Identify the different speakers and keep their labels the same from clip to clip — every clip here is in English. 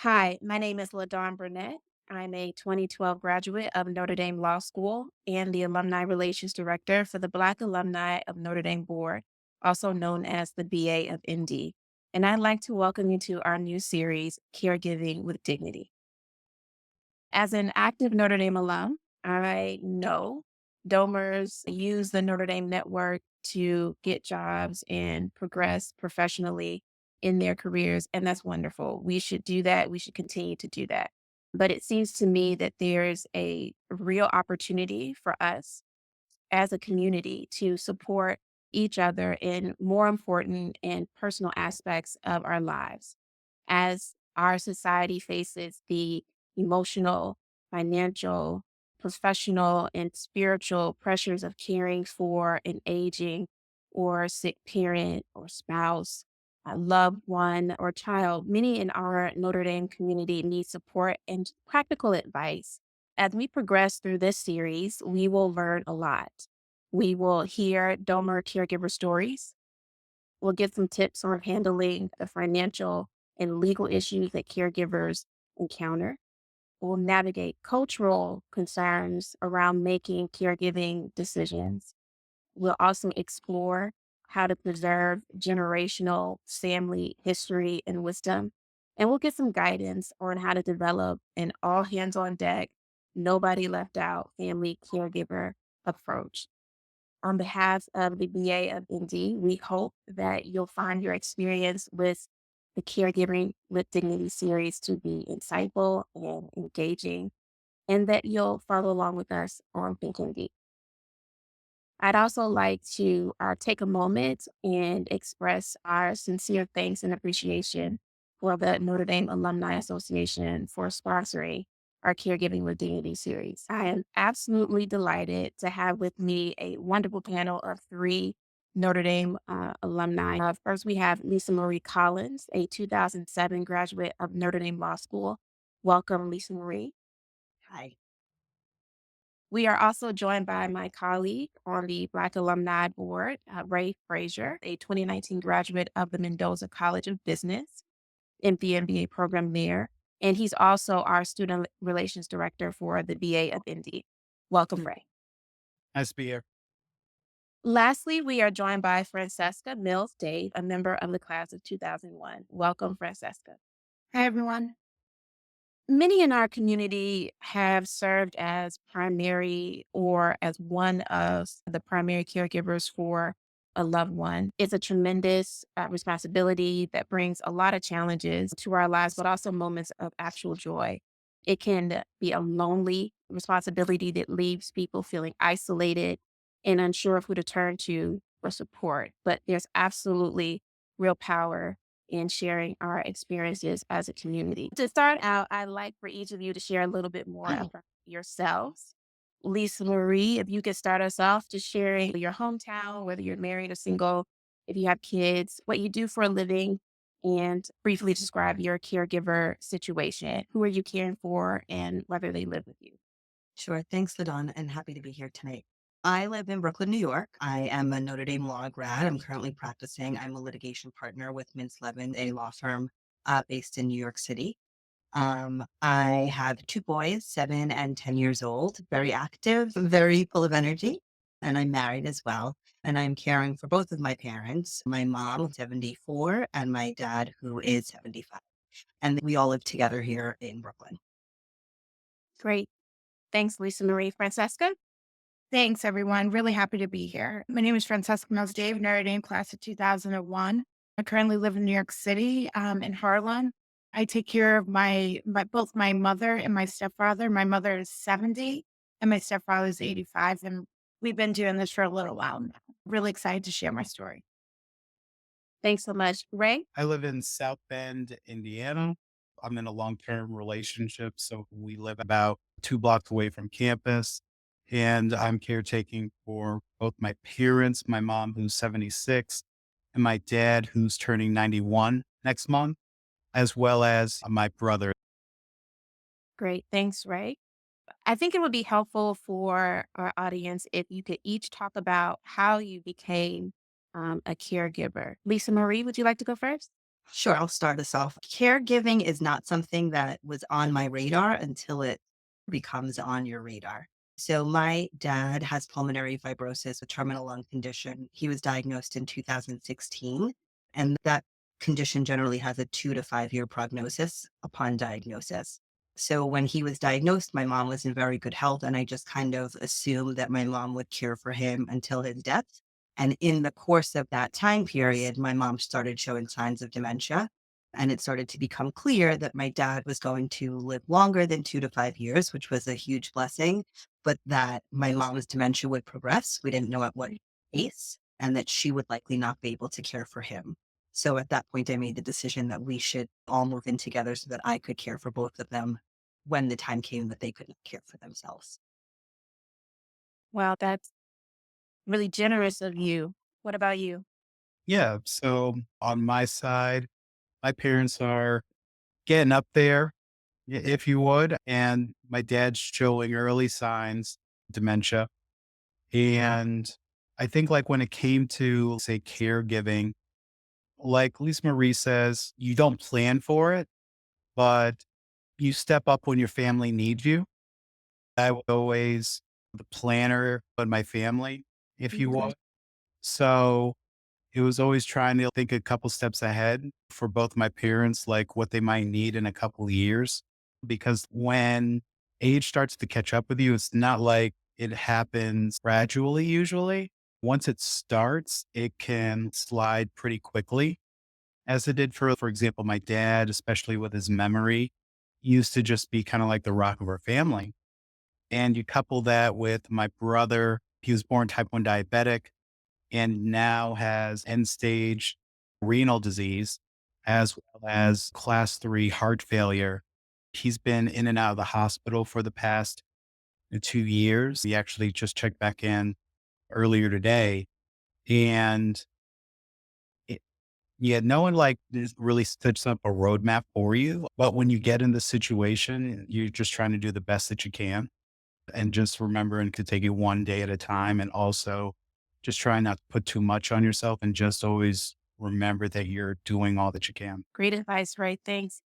Speaker 1: Hi, my name is LaDawn Burnett. I'm a 2012 graduate of Notre Dame Law School and the Alumni Relations Director for the Black Alumni of Notre Dame Board, also known as the BA of ND. And I'd like to welcome you to our new series, Caregiving with Dignity. As an active Notre Dame alum, I know Domers use the Notre Dame network to get jobs and progress professionally in their careers. And that's wonderful. We should do that. We should continue to do that. But it seems to me that there's a real opportunity for us as a community to support each other in more important and personal aspects of our lives. As our society faces the emotional, financial, professional, and spiritual pressures of caring for an aging or sick parent or spouse, a loved one, or child, many in our Notre Dame community need support and practical advice. As we progress through this series, we will learn a lot. We will hear donor caregiver stories. We'll get some tips on handling the financial and legal issues that caregivers encounter. We'll navigate cultural concerns around making caregiving decisions. We'll also explore how to preserve generational family history and wisdom. And we'll get some guidance on how to develop an all hands on deck, nobody left out family caregiver approach. On behalf of the BA of ND, we hope that you'll find your experience with the Caregiving with Dignity series to be insightful and engaging, and that you'll follow along with us on Thinking Deep. I'd also like to take a moment and express our sincere thanks and appreciation for the Notre Dame Alumni Association for sponsoring our Caregiving with Dignity series. I am absolutely delighted to have with me a wonderful panel of three Notre Dame alumni. First, we have LisaMarie Collins, a 2007 graduate of Notre Dame Law School. Welcome, LisaMarie.
Speaker 2: Hi.
Speaker 1: We are also joined by my colleague on the Black Alumni Board, Fraser, a 2019 graduate of the Mendoza College of Business in the MBA program there. And he's also our Student Relations Director for the BA of ND. Welcome, Ray.
Speaker 3: Nice to be here.
Speaker 1: Lastly, we are joined by Francesca Milles-Dave, a member of the class of 2001. Welcome, Francesca.
Speaker 2: Hi, everyone.
Speaker 1: Many in our community have served as primary or as one of the primary caregivers for a loved one. It's a tremendous responsibility that brings a lot of challenges to our lives, but also moments of actual joy. It can be a lonely responsibility that leaves people feeling isolated and unsure of who to turn to for support. But there's absolutely real power in sharing our experiences as a community. To start out, I'd like for each of you to share a little bit more about yourselves. LisaMarie, if you could start us off just sharing your hometown, whether you're married or single, if you have kids, what you do for a living, and briefly describe your caregiver situation. Who are you caring for and whether they live with you?
Speaker 2: Sure. Thanks, LaDawn, and happy to be here tonight. I live in Brooklyn, New York. I am a Notre Dame law grad. I'm currently practicing. I'm a litigation partner with Mintz Levin, a law firm based in New York City. I have two boys, 7 and 10 years old, very active, very full of energy, and I'm married as well. And I'm caring for both of my parents, my mom, 74, and my dad, who is 75. And we all live together here in Brooklyn.
Speaker 1: Great. Thanks, LisaMarie. Francesca?
Speaker 4: Thanks, everyone. Really happy to be here. My name is Francesca Milles-Dave, Notre Dame class of 2001. I currently live in New York City, in Harlem. I take care of both my mother and my stepfather. My mother is 70 and my stepfather is 85. And we've been doing this for a little while now. Really excited to share my story.
Speaker 1: Thanks so much. Ray?
Speaker 3: I live in South Bend, Indiana. I'm in a long-term relationship, so we live about 2 blocks away from campus. And I'm caretaking for both my parents, my mom, who's 76, and my dad, who's turning 91 next month, as well as my brother.
Speaker 1: Great. Thanks, Ray. I think it would be helpful for our audience if you could each talk about how you became a caregiver. LisaMarie, would you like to go first?
Speaker 2: Sure, I'll start us off. Caregiving is not something that was on my radar until it becomes on your radar. So, my dad has pulmonary fibrosis, a terminal lung condition. He was diagnosed in 2016, and that condition generally has a 2 to 5 year prognosis upon diagnosis. So, when he was diagnosed, my mom was in very good health, and I just kind of assumed that my mom would care for him until his death. And in the course of that time period, my mom started showing signs of dementia. And it started to become clear that my dad was going to live longer than 2 to 5 years, which was a huge blessing, but that my mom's dementia would progress. We didn't know at what pace, and that she would likely not be able to care for him. So at that point, I made the decision that we should all move in together so that I could care for both of them when the time came that they could not care for themselves.
Speaker 1: Well, that's really generous of you. What about you?
Speaker 3: Yeah. So on my side, my parents are getting up there, if you would. And my dad's showing early signs, dementia. And I think like when it came to say caregiving, like Lisa Marie says, you don't plan for it, but you step up when your family needs you. I was always the planner of my family, if you
Speaker 1: Okay.
Speaker 3: will. So it was always trying to think a couple steps ahead for both my parents, like what they might need in a couple of years. Because when age starts to catch up with you, it's not like it happens gradually, usually. Once it starts, it can slide pretty quickly, as it did for example, my dad, especially with his memory, used to just be kind of like the rock of our family. And you couple that with my brother, he was born type 1 diabetic and now has end stage renal disease as well as class 3 heart failure. He's been in and out of the hospital for the past 2 years. He actually just checked back in earlier today. And it, yeah, no one like really sets up a roadmap for you. But when you get in the situation, you're just trying to do the best that you can and just remembering to take it one day at a time. And also just try not to put too much on yourself and just always remember that you're doing all that you can.
Speaker 1: Great advice, right? Thanks.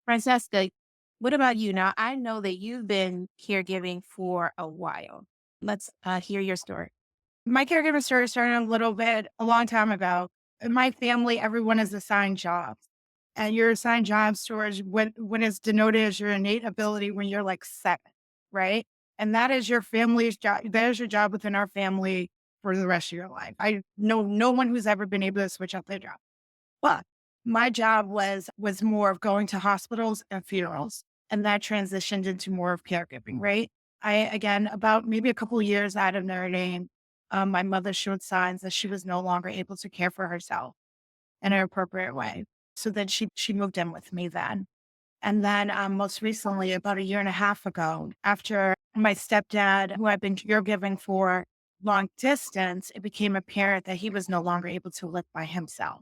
Speaker 1: Francesca, what about you? Now, I know that you've been caregiving for a while. Let's hear your story.
Speaker 4: My caregiver story started a long time ago. In my family, everyone is assigned jobs. And you're assigned jobs towards when it's denoted as your innate ability when you're like 7, right? And that is your family's job. That is your job within our family for the rest of your life. I know no one who's ever been able to switch out their job. But my job was more of going to hospitals and funerals, and that transitioned into more of caregiving, right? I again, about maybe a couple of years out of Notre Dame, my mother showed signs that she was no longer able to care for herself in an appropriate way. So then she moved in with me then. And then most recently, about a year and a half ago, after my stepdad, who I've been caregiving for long distance, it became apparent that he was no longer able to live by himself.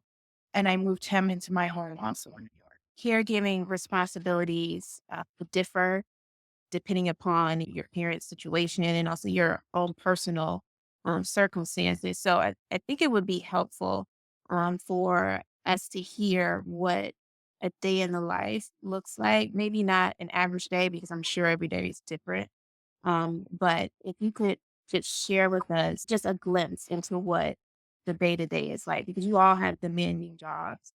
Speaker 4: And I moved him into my home also in New York.
Speaker 1: Caregiving responsibilities differ depending upon your parents' situation and also your own personal circumstances. So I think it would be helpful for us to hear what a day in the life looks like. Maybe not an average day because I'm sure every day is different. But if you could just share with us just a glimpse into what the day to day is like, because you all have demanding jobs.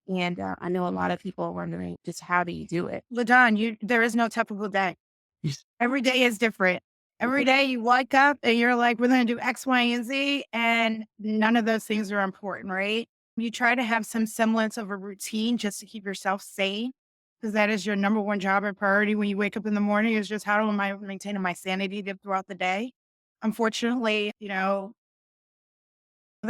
Speaker 1: And I know a lot of people are wondering just how do you do it?
Speaker 4: LaDawn, there is no typical day.
Speaker 2: Yes.
Speaker 4: Every day is different. Every day you wake up and you're like, we're going to do X, Y, and Z. And none of those things are important, right? You try to have some semblance of a routine just to keep yourself sane, because that is your number one job and priority when you wake up in the morning is just how am I maintaining my sanity throughout the day? Unfortunately, there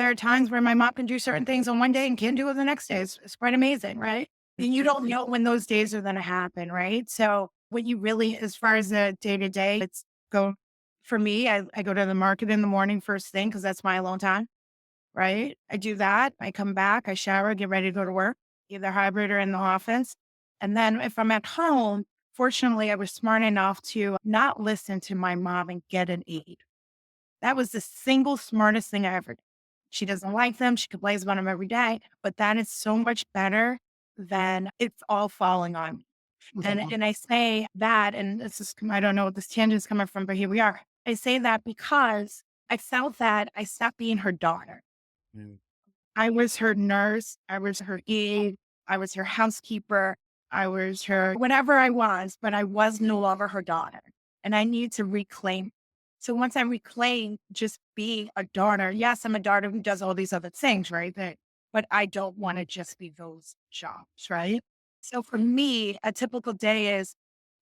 Speaker 4: are times where my mom can do certain things on one day and can't do it the next day. It's quite amazing, right? And you don't know when those days are going to happen, right? So what you really, as far as the day to day, it's go for me. I go to the market in the morning first thing because that's my alone time, right? I do that. I come back, I shower, get ready to go to work, either hybrid or in the office. And then if I'm at home, fortunately, I was smart enough to not listen to my mom and get an aide. That was the single smartest thing I ever did. She doesn't like them. She complains about them every day, but that is so much better than it's all falling on me. And I say that, and this is, I don't know what this tangent is coming from, but here we are. I say that because I felt that I stopped being her daughter.
Speaker 3: Mm.
Speaker 4: I was her nurse. I was her aide. I was her housekeeper. I was her whatever I was, but I was no longer her daughter. And I need to reclaim. So once I reclaim just being a daughter, yes, I'm a daughter who does all these other things, right? But I don't want to just be those jobs, right? So for me, a typical day is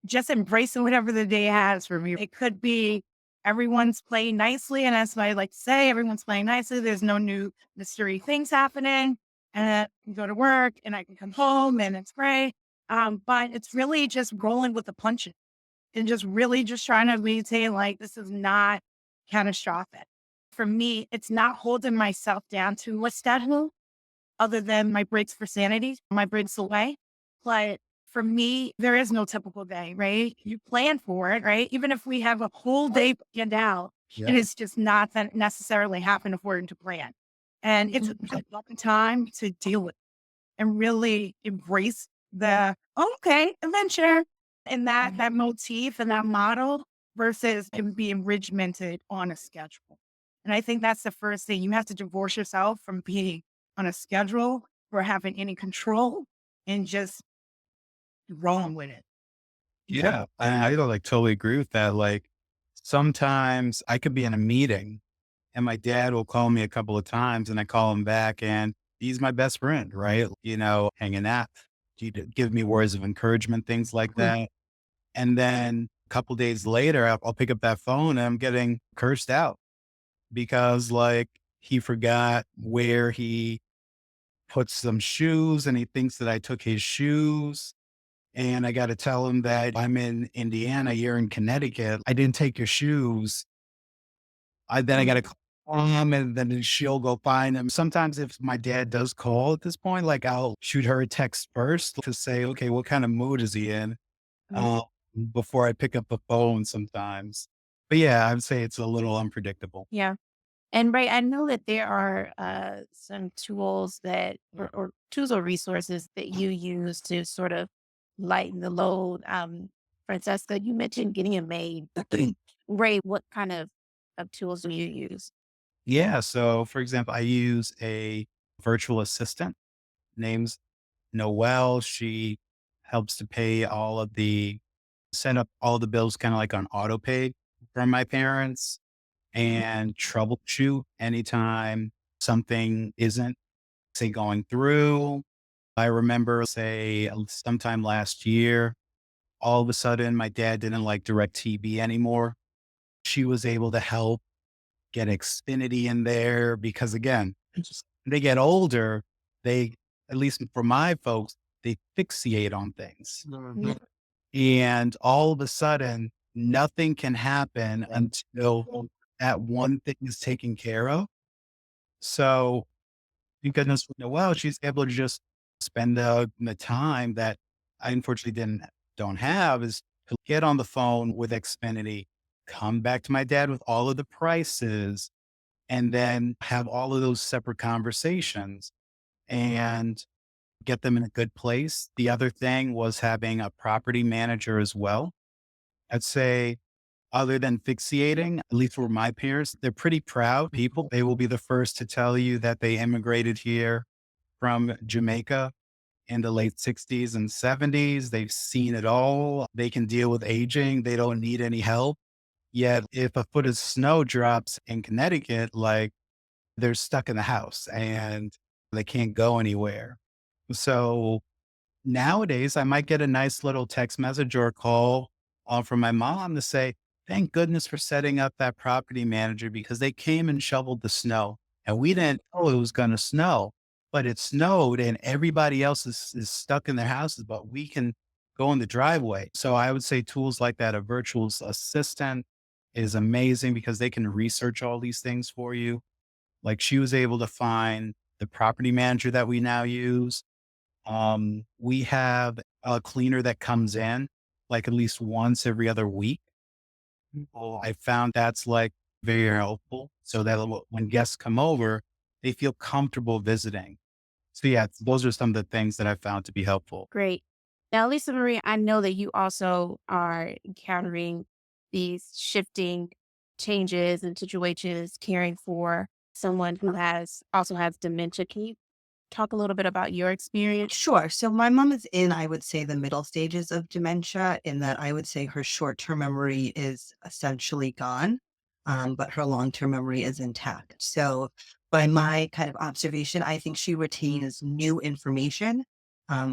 Speaker 4: just embracing whatever the day has for me. It could be everyone's playing nicely. And as I like to say, everyone's playing nicely. There's no new mystery things happening. And I can go to work and I can come home and it's great. But it's really just rolling with the punches and just really just trying to maintain like this is not catastrophic. For me, it's not holding myself down to a schedule other than my breaks for sanity, my breaks away. But for me, there is no typical day, right? You plan for it, right? Even if we have a whole day planned out,
Speaker 3: Yeah.
Speaker 4: it is just not that necessarily happen according to plan. And it's a long time to deal with and really embrace the okay adventure and that motif and that model versus it being regimented on a schedule. And I think that's the first thing. You have to divorce yourself from being on a schedule or having any control and just rolling with it.
Speaker 3: Yeah. I don't like totally agree with that. Like sometimes I could be in a meeting and my dad will call me a couple of times and I call him back and he's my best friend, right? Hanging out. He'd give me words of encouragement, things like that. And then a couple days later, I'll pick up that phone and I'm getting cursed out because like he forgot where he put some shoes and he thinks that I took his shoes. And I got to tell him that I'm in Indiana, you're in Connecticut. I didn't take your shoes. Then I got to call him and then she'll go find him. Sometimes if my dad does call at this point, like I'll shoot her a text first to say, okay, what kind of mood is he in? Uh, before I pick up the phone sometimes. But yeah, I would say it's a little unpredictable.
Speaker 1: Yeah. And right, I know that there are some tools that, or tools or resources that you use to sort of lighten the load. Francesca, you mentioned getting a maid. Ray, what kind of tools do you use?
Speaker 3: Yeah. So for example, I use a virtual assistant named Noelle. She helps to pay set up all the bills kind of like on auto pay from my parents and troubleshoot anytime something isn't, say, going through. I remember, say, sometime last year, all of a sudden my dad didn't like DirecTV anymore. She was able to help get Xfinity in there because again, when they get older, they, at least for my folks, they fixate on things.
Speaker 1: Yeah.
Speaker 3: And all of a sudden, nothing can happen until that one thing is taken care of. So, thank goodness, well, she's able to just spend the time that I unfortunately don't have is to get on the phone with Xfinity, come back to my dad with all of the prices, and then have all of those separate conversations and get them in a good place. The other thing was having a property manager as well. I'd say other than fixating, at least for my parents, they're pretty proud people. They will be the first to tell you that they immigrated here from Jamaica in the late 60s and 70s. They've seen it all. They can deal with aging. They don't need any help. Yet, if a foot of snow drops in Connecticut, like they're stuck in the house and they can't go anywhere. So nowadays, I might get a nice little text message or a call from my mom to say, thank goodness for setting up that property manager because they came and shoveled the snow. And we didn't know it was going to snow, but it snowed and everybody else is stuck in their houses, but we can go in the driveway. So I would say tools like that, a virtual assistant is amazing because they can research all these things for you. Like she was able to find the property manager that we now use. We have a cleaner that comes in like at least once every other week. I found that's like very helpful so that when guests come over, they feel comfortable visiting. So yeah, those are some of the things that I found to be helpful.
Speaker 1: Great. Now, Lisa Marie, I know that you also are encountering these shifting changes and situations caring for someone who has dementia. Can you talk a little bit about your experience?
Speaker 2: Sure. So my mom is in, I would say, the middle stages of dementia, in that I would say her short-term memory is essentially gone, but her long-term memory is intact. So by my kind of observation, I think she retains new information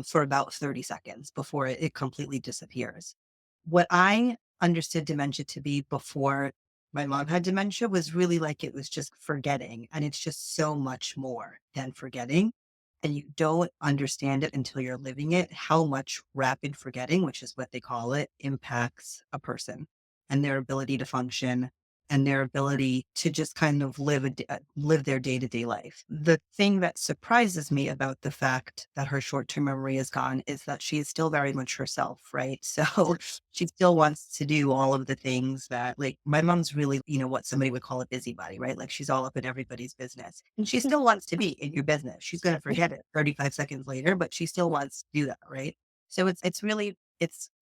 Speaker 2: for about 30 seconds before it completely disappears. What I understood dementia to be before my mom had dementia was really like it was just forgetting. And it's just so much more than forgetting, and you don't understand it until you're living it, how much rapid forgetting, which is what they call it, impacts a person and their ability to function and their ability to just kind of live their day-to-day life. The thing that surprises me about the fact that her short-term memory is gone is that she is still very much herself, right? So she still wants to do all of the things that, like, my mom's really, what somebody would call a busybody, right? Like, she's all up in everybody's business. She still wants to be in your business. She's going to forget it 35 seconds later, but she still wants to do that, right? So it's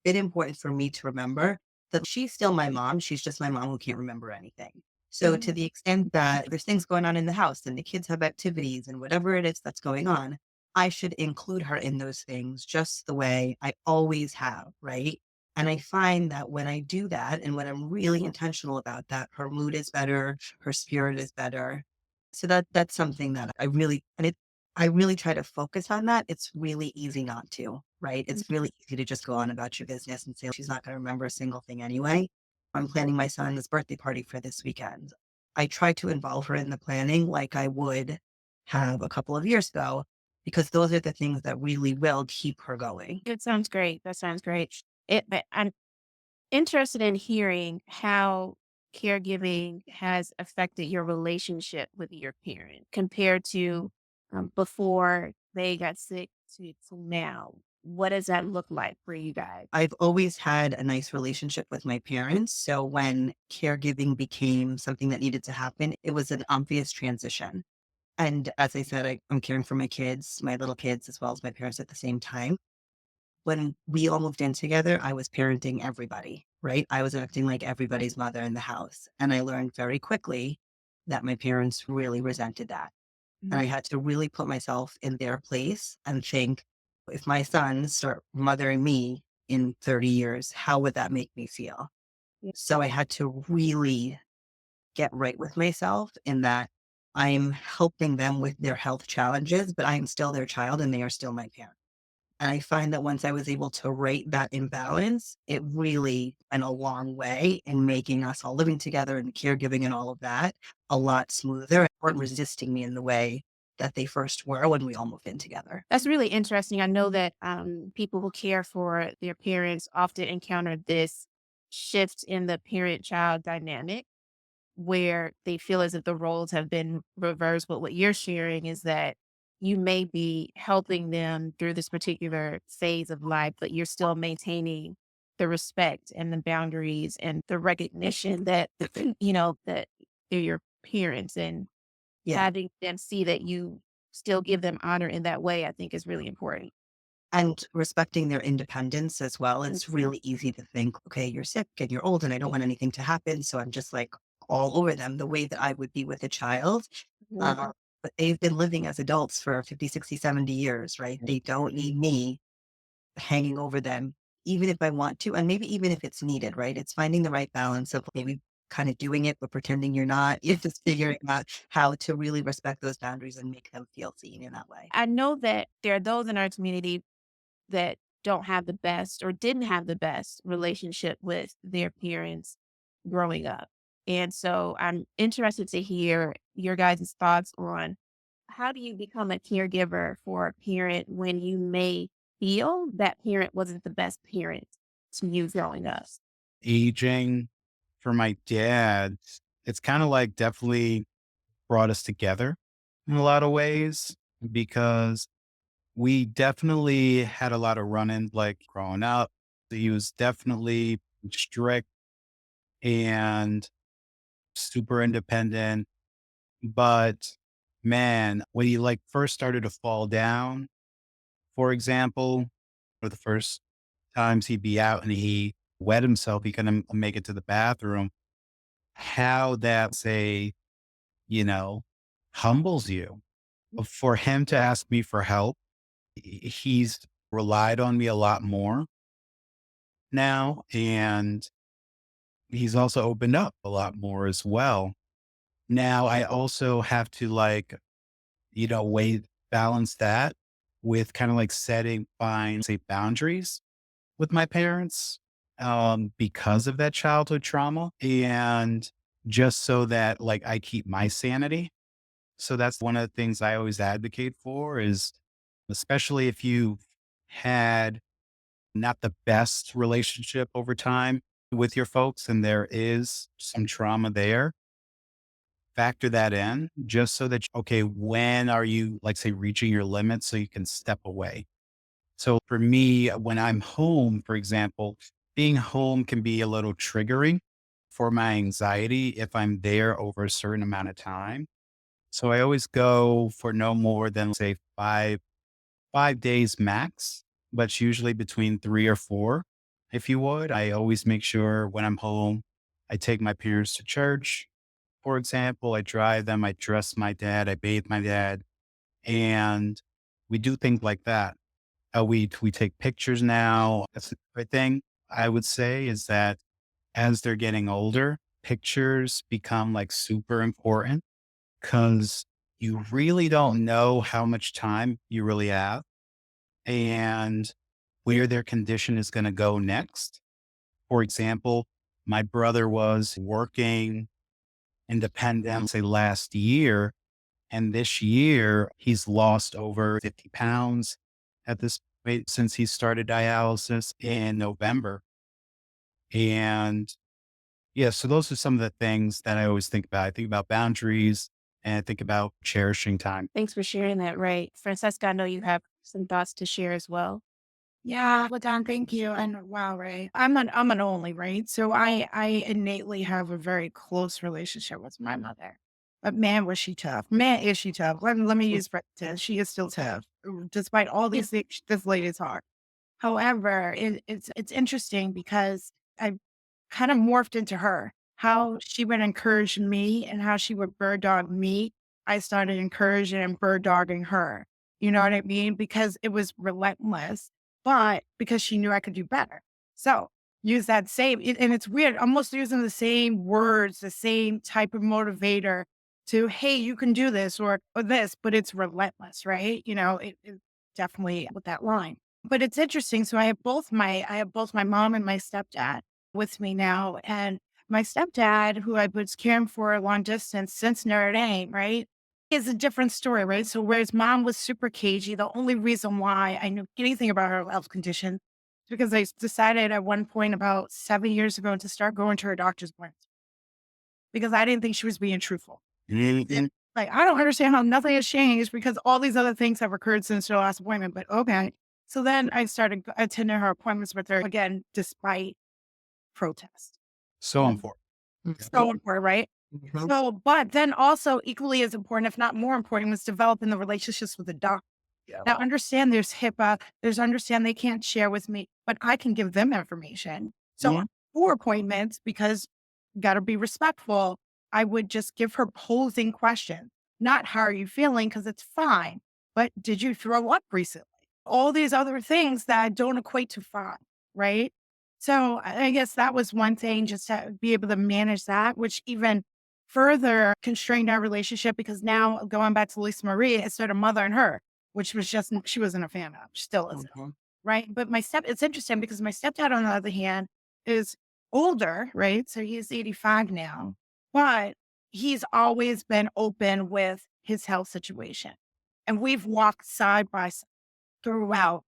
Speaker 2: been important for me to remember that she's still my mom. She's just my mom who can't remember anything. So to the extent that there's things going on in the house and the kids have activities and whatever it is that's going on, I should include her in those things just the way I always have, right? And I find that when I do that and when I'm really intentional about that, her mood is better, her spirit is better. So that's something that I really try to focus on that. It's really easy not to, right? It's really easy to just go on about your business and say, she's not going to remember a single thing anyway. I'm planning my son's birthday party for this weekend. I try to involve her in the planning like I would have a couple of years ago, because those are the things that really will keep her going.
Speaker 1: It sounds great. That sounds great. But I'm interested in hearing how caregiving has affected your relationship with your parent compared to before they got sick to now. What does that look like for you guys?
Speaker 2: I've always had a nice relationship with my parents. So when caregiving became something that needed to happen, it was an obvious transition. And as I said, I'm caring for my kids, my little kids, as well as my parents at the same time. When we all moved in together, I was parenting everybody, right? I was acting like everybody's mother in the house. And I learned very quickly that my parents really resented that. And I had to really put myself in their place and think, if my sons start mothering me in 30 years, how would that make me feel?
Speaker 1: Yeah.
Speaker 2: So I had to really get right with myself in that I'm helping them with their health challenges, but I am still their child and they are still my parent. And I find that once I was able to rate that imbalance, it really went a long way in making us all living together and caregiving and all of that a lot smoother. They weren't resisting me in the way that they first were when we all moved in together.
Speaker 1: That's really interesting. I know that people who care for their parents often encounter this shift in the parent child dynamic where they feel as if the roles have been reversed. But what you're sharing is that you may be helping them through this particular phase of life, but you're still maintaining the respect and the boundaries and the recognition that, that they're your parents, and
Speaker 2: Yeah.
Speaker 1: having them see that you still give them honor in that way, I think is really important.
Speaker 2: And respecting their independence as well. It's really easy to think, okay, you're sick and you're old and I don't want anything to happen. So I'm just like all over them the way that I would be with a child.
Speaker 1: Mhm.
Speaker 2: Uh, but they've been living as adults for 50, 60, 70 years, right? They don't need me hanging over them, even if I want to, and maybe even if it's needed, right? It's finding the right balance of maybe kind of doing it, but pretending you're not. It's just figuring out how to really respect those boundaries and make them feel seen in that way.
Speaker 1: I know that there are those in our community that don't have the best or didn't have the best relationship with their parents growing up. And so I'm interested to hear your guys' thoughts on how do you become a caregiver for a parent when you may feel that parent wasn't the best parent to you growing up?
Speaker 3: Aging for my dad, it's kind of like definitely brought us together in a lot of ways because we definitely had a lot of run-ins like growing up. He was definitely strict and super independent, but man, when he like first started to fall down, for example, or the first times he'd be out and he wet himself, he couldn't make it to the bathroom, how that say, you know, humbles you. For him to ask me for help, he's relied on me a lot more now. And he's also opened up a lot more as well. Now I also have to like, balance that with kind of like setting fine, say boundaries with my parents, because of that childhood trauma. And just so that like I keep my sanity. So that's one of the things I always advocate for is, especially if you've had not the best relationship over time with your folks and there is some trauma there, factor that in just so that, okay, when are you, like, say, reaching your limits so you can step away? So for me, when I'm home, for example, being home can be a little triggering for my anxiety if I'm there over a certain amount of time. So I always go for no more than, say, 5 days max, but it's usually between 3 or 4. If you would, I always make sure when I'm home, I take my parents to church. For example, I drive them, I dress my dad, I bathe my dad, and we do things like that. We take pictures now. That's the other thing I would say is that as they're getting older, pictures become like super important because you really don't know how much time you really have and where their condition is going to go next. For example, my brother was working independent, say last year, and this year he's lost over 50 pounds at this point since he started dialysis in November. And yeah, so those are some of the things that I always think about. I think about boundaries and I think about cherishing time.
Speaker 1: Thanks for sharing that, Ray. Francesca, I know you have some thoughts to share as well.
Speaker 4: Yeah, LaDawn, thank you. And wow, Ray, I'm an only, right? So I innately have a very close relationship with my mother. But man, was she tough. Man, is she tough. Let me use present. She is still tough, despite all these things this lady's hard. However, it's interesting because I kind of morphed into her. How she would encourage me and how she would bird dog me. I started encouraging and bird dogging her. You know what I mean? Because it was relentless, but because she knew I could do better. So use that same, and it's weird, almost using the same words, the same type of motivator to, hey, you can do this or this, but it's relentless, right? It definitely with that line. But it's interesting. So I have both my mom and my stepdad with me now. And my stepdad, who I was caring for long distance since Notre Dame, right, is a different story, right? So whereas mom was super cagey, the only reason why I knew anything about her health condition is because I decided at one point about 7 years ago to start going to her doctor's appointments because I didn't think she was being truthful. Yeah.
Speaker 3: Mhm.
Speaker 4: Like, I don't understand how nothing has changed because all these other things have occurred since her last appointment, but okay. So then I started attending her appointments with her again, despite protest.
Speaker 3: So important.
Speaker 4: So important, right?
Speaker 2: Mhm.
Speaker 4: So, but then also equally as important, if not more important, was developing the relationships with the doctor.
Speaker 2: Yeah.
Speaker 4: Now, understand there's HIPAA, there's understand they can't share with me, but I can give them information. So,
Speaker 3: Yeah.
Speaker 4: for appointments, because got to be respectful, I would just give her posing questions, not how are you feeling, because it's fine, but did you throw up recently? All these other things that don't equate to fine, right? So, I guess that was one thing, just to be able to manage that, which even further constrained our relationship because now going back to LisaMarie, it started mother and her, which was just, she wasn't a fan of, still isn't.
Speaker 2: Mhm.
Speaker 4: Right. But it's interesting because my stepdad, on the other hand, is older, right? So he's 85 now, but he's always been open with his health situation. And we've walked side by side throughout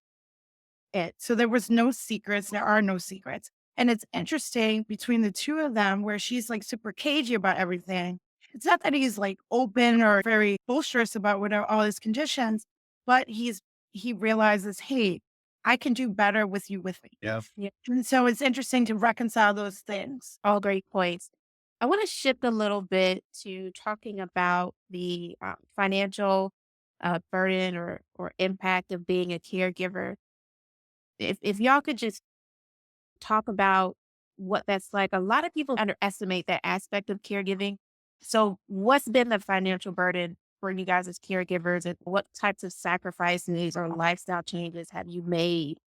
Speaker 4: it. So there was no secrets. There are no secrets. And it's interesting between the two of them where she's like super cagey about everything. It's not that he's like open or very boisterous about all his conditions, but he realizes, hey, I can do better with you with me.
Speaker 3: Yeah.
Speaker 1: Yeah,
Speaker 4: And so it's interesting to reconcile those things.
Speaker 1: all great points. I want to shift a little bit to talking about the financial burden or impact of being a caregiver. If y'all could just talk about what that's like. A lot of people underestimate that aspect of caregiving. So, what's been the financial burden for you guys as caregivers, and what types of sacrifices or lifestyle changes have you made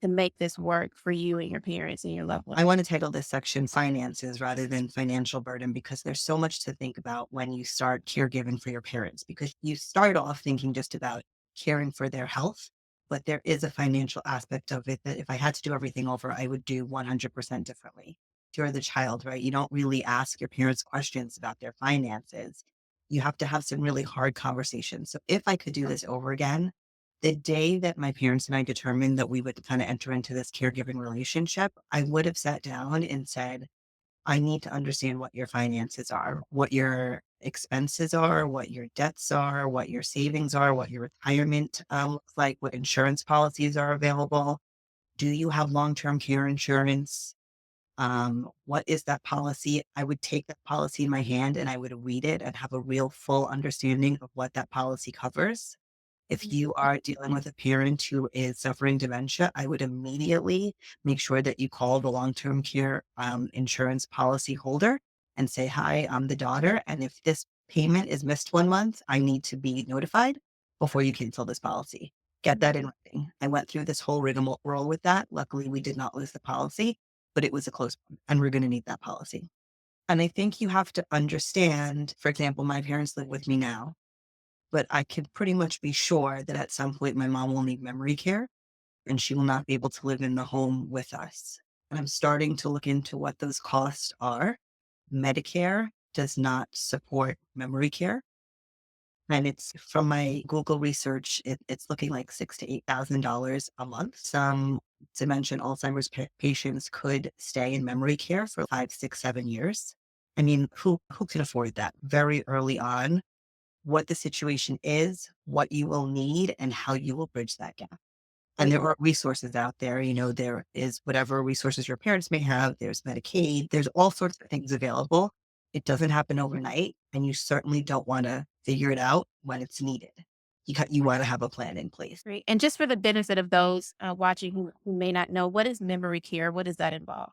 Speaker 1: to make this work for you and your parents and your loved ones?
Speaker 2: I want to title this section finances rather than financial burden because there's so much to think about when you start caregiving for your parents because you start off thinking just about caring for their health, but there is a financial aspect of it that if I had to do everything over, I would do 100% differently. If you're the child, right? You don't really ask your parents questions about their finances. You have to have some really hard conversations. So if I could do this over again, the day that my parents and I determined that we would kind of enter into this caregiving relationship, I would have sat down and said, I need to understand what your finances are, what your expenses are, what your debts are, what your savings are, what your retirement looks like, what insurance policies are available. Do you have long-term care insurance? What is that policy? I would take that policy in my hand and I would read it and have a real full understanding of what that policy covers. If you are dealing with a parent who is suffering dementia, I would immediately make sure that you call the long-term care insurance policy holder and say, hi, I'm the daughter. And if this payment is missed 1 month, I need to be notified before you cancel this policy. Get that in writing. I went through this whole rigmarole with that. Luckily, we did not lose the policy, but it was a close one, and we're going to need that policy. And I think you have to understand, for example, my parents live with me now, but I can pretty much be sure that at some point my mom will need memory care and she will not be able to live in the home with us. And I'm starting to look into what those costs are. Medicare does not support memory care. And it's from my Google research, it's looking like $6,000 to $8,000 a month. Some dementia and Alzheimer's patients could stay in memory care for 5, 6, 7 years. I mean, who can afford that very early on? What the situation is, what you will need, and how you will bridge that gap. And there are resources out there. There is whatever resources your parents may have. There's Medicaid. There's all sorts of things available. It doesn't happen overnight, and you certainly don't want to figure it out when it's needed. You want to have a plan in place.
Speaker 1: Great. And just for the benefit of those watching who may not know, what is memory care? What does that involve?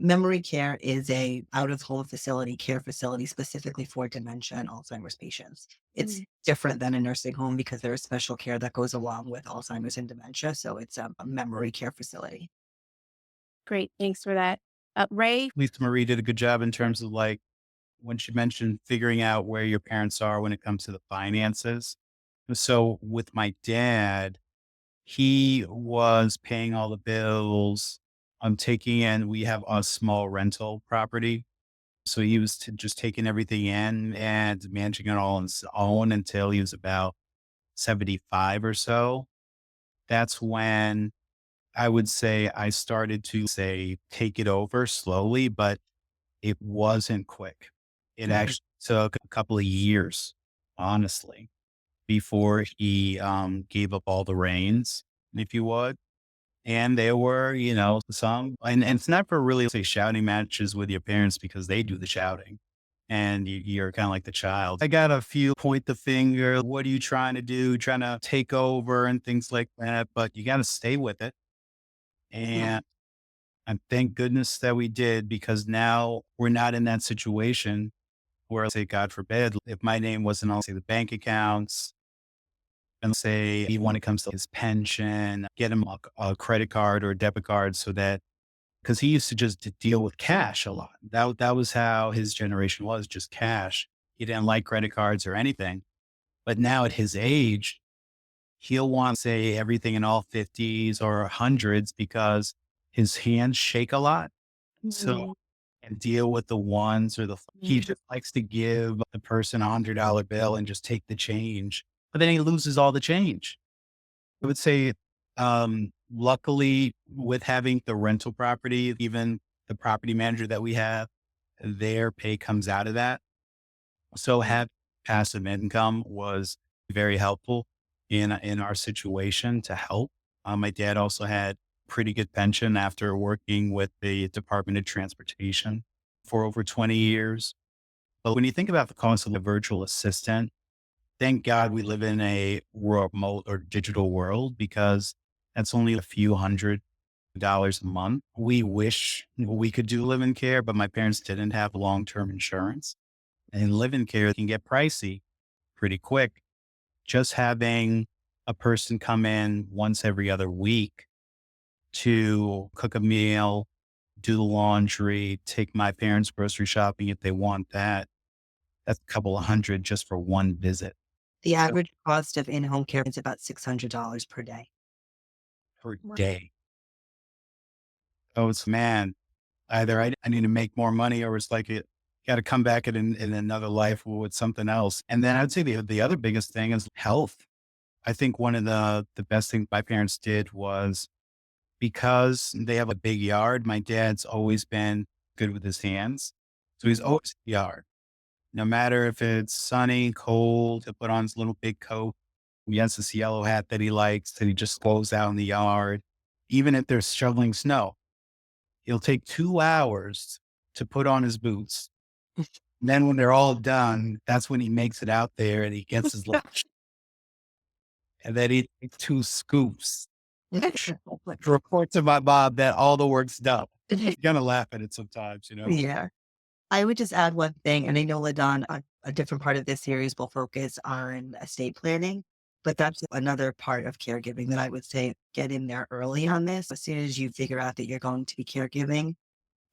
Speaker 2: Memory care is a out-of-home facility, care facility specifically for dementia and Alzheimer's patients. It's different than a nursing home because there is special care that goes along with Alzheimer's and dementia. So it's a memory care facility.
Speaker 1: Great. Thanks for that. Ray,
Speaker 3: LisaMarie did a good job in terms of like when she mentioned figuring out where your parents are when it comes to the finances. So with my dad, he was paying all the bills. I'm taking in, we have a small rental property. So he was just taking everything in and managing it all on his own until he was about 75 or so. That's when I would say I started to say take it over slowly, but it wasn't quick. It actually took a couple of years, honestly, before he gave up all the reins, if you would. And there were, some, and it's not for really say shouting matches with your parents because they do the shouting and you're kind of like the child. I got a few point the finger. What are you trying to do? Trying to take over and things like that. But you got to stay with it. And thank goodness that we did because now we're not in that situation where, say, God forbid, if my name wasn't on, say, the bank accounts and say when it comes to his pension, get him a credit card or a debit card so that because he used to just to deal with cash a lot. That was how his generation was, just cash. He didn't like credit cards or anything. But now at his age, he'll want to say everything in all 50s or hundreds because his hands shake a lot. So
Speaker 1: Mhm.
Speaker 3: and deal with the ones or he just likes to give the person $100 bill and just take the change, but then he loses all the change. I would say, luckily with having the rental property, even the property manager that we have, their pay comes out of that. So have passive income was very helpful in our situation to help. My dad also had pretty good pension after working with the Department of Transportation for over 20 years. But when you think about the cost of a virtual assistant, thank God we live in a remote or digital world, because that's only a few $100 a month. We wish we could do live-in care, but my parents didn't have long-term insurance. And live-in care can get pricey pretty quick. Just having a person come in once every other week to cook a meal, do the laundry, take my parents grocery shopping if they want that, that's a couple of hundred just for one visit
Speaker 2: The average cost of in-home care is about $600 per day.
Speaker 3: per
Speaker 1: Right.
Speaker 3: day. Oh, it's man, either I need to make more money, or it's like it got to come back in another life with something else. And then I'd say the other biggest thing is health. I think one of the best things my parents did was, because they have a big yard, my dad's always been good with his hands. So he's always in the yard. No matter if it's sunny, cold, he'll put on his little big coat. He has this yellow hat that he likes that he just goes out in the yard. Even if they're shoveling snow, he'll take 2 hours to put on his boots. Then when they're all done, that's when he makes it out there and he gets his lunch. And then he takes 2 scoops to report to my mom that all the work's done. You're gonna laugh at it sometimes, you know?
Speaker 2: Yeah. I would just add one thing, and I know LaDawn, a different part of this series will focus on estate planning, but that's another part of caregiving that I would say get in there early on this. As soon as you figure out that you're going to be caregiving,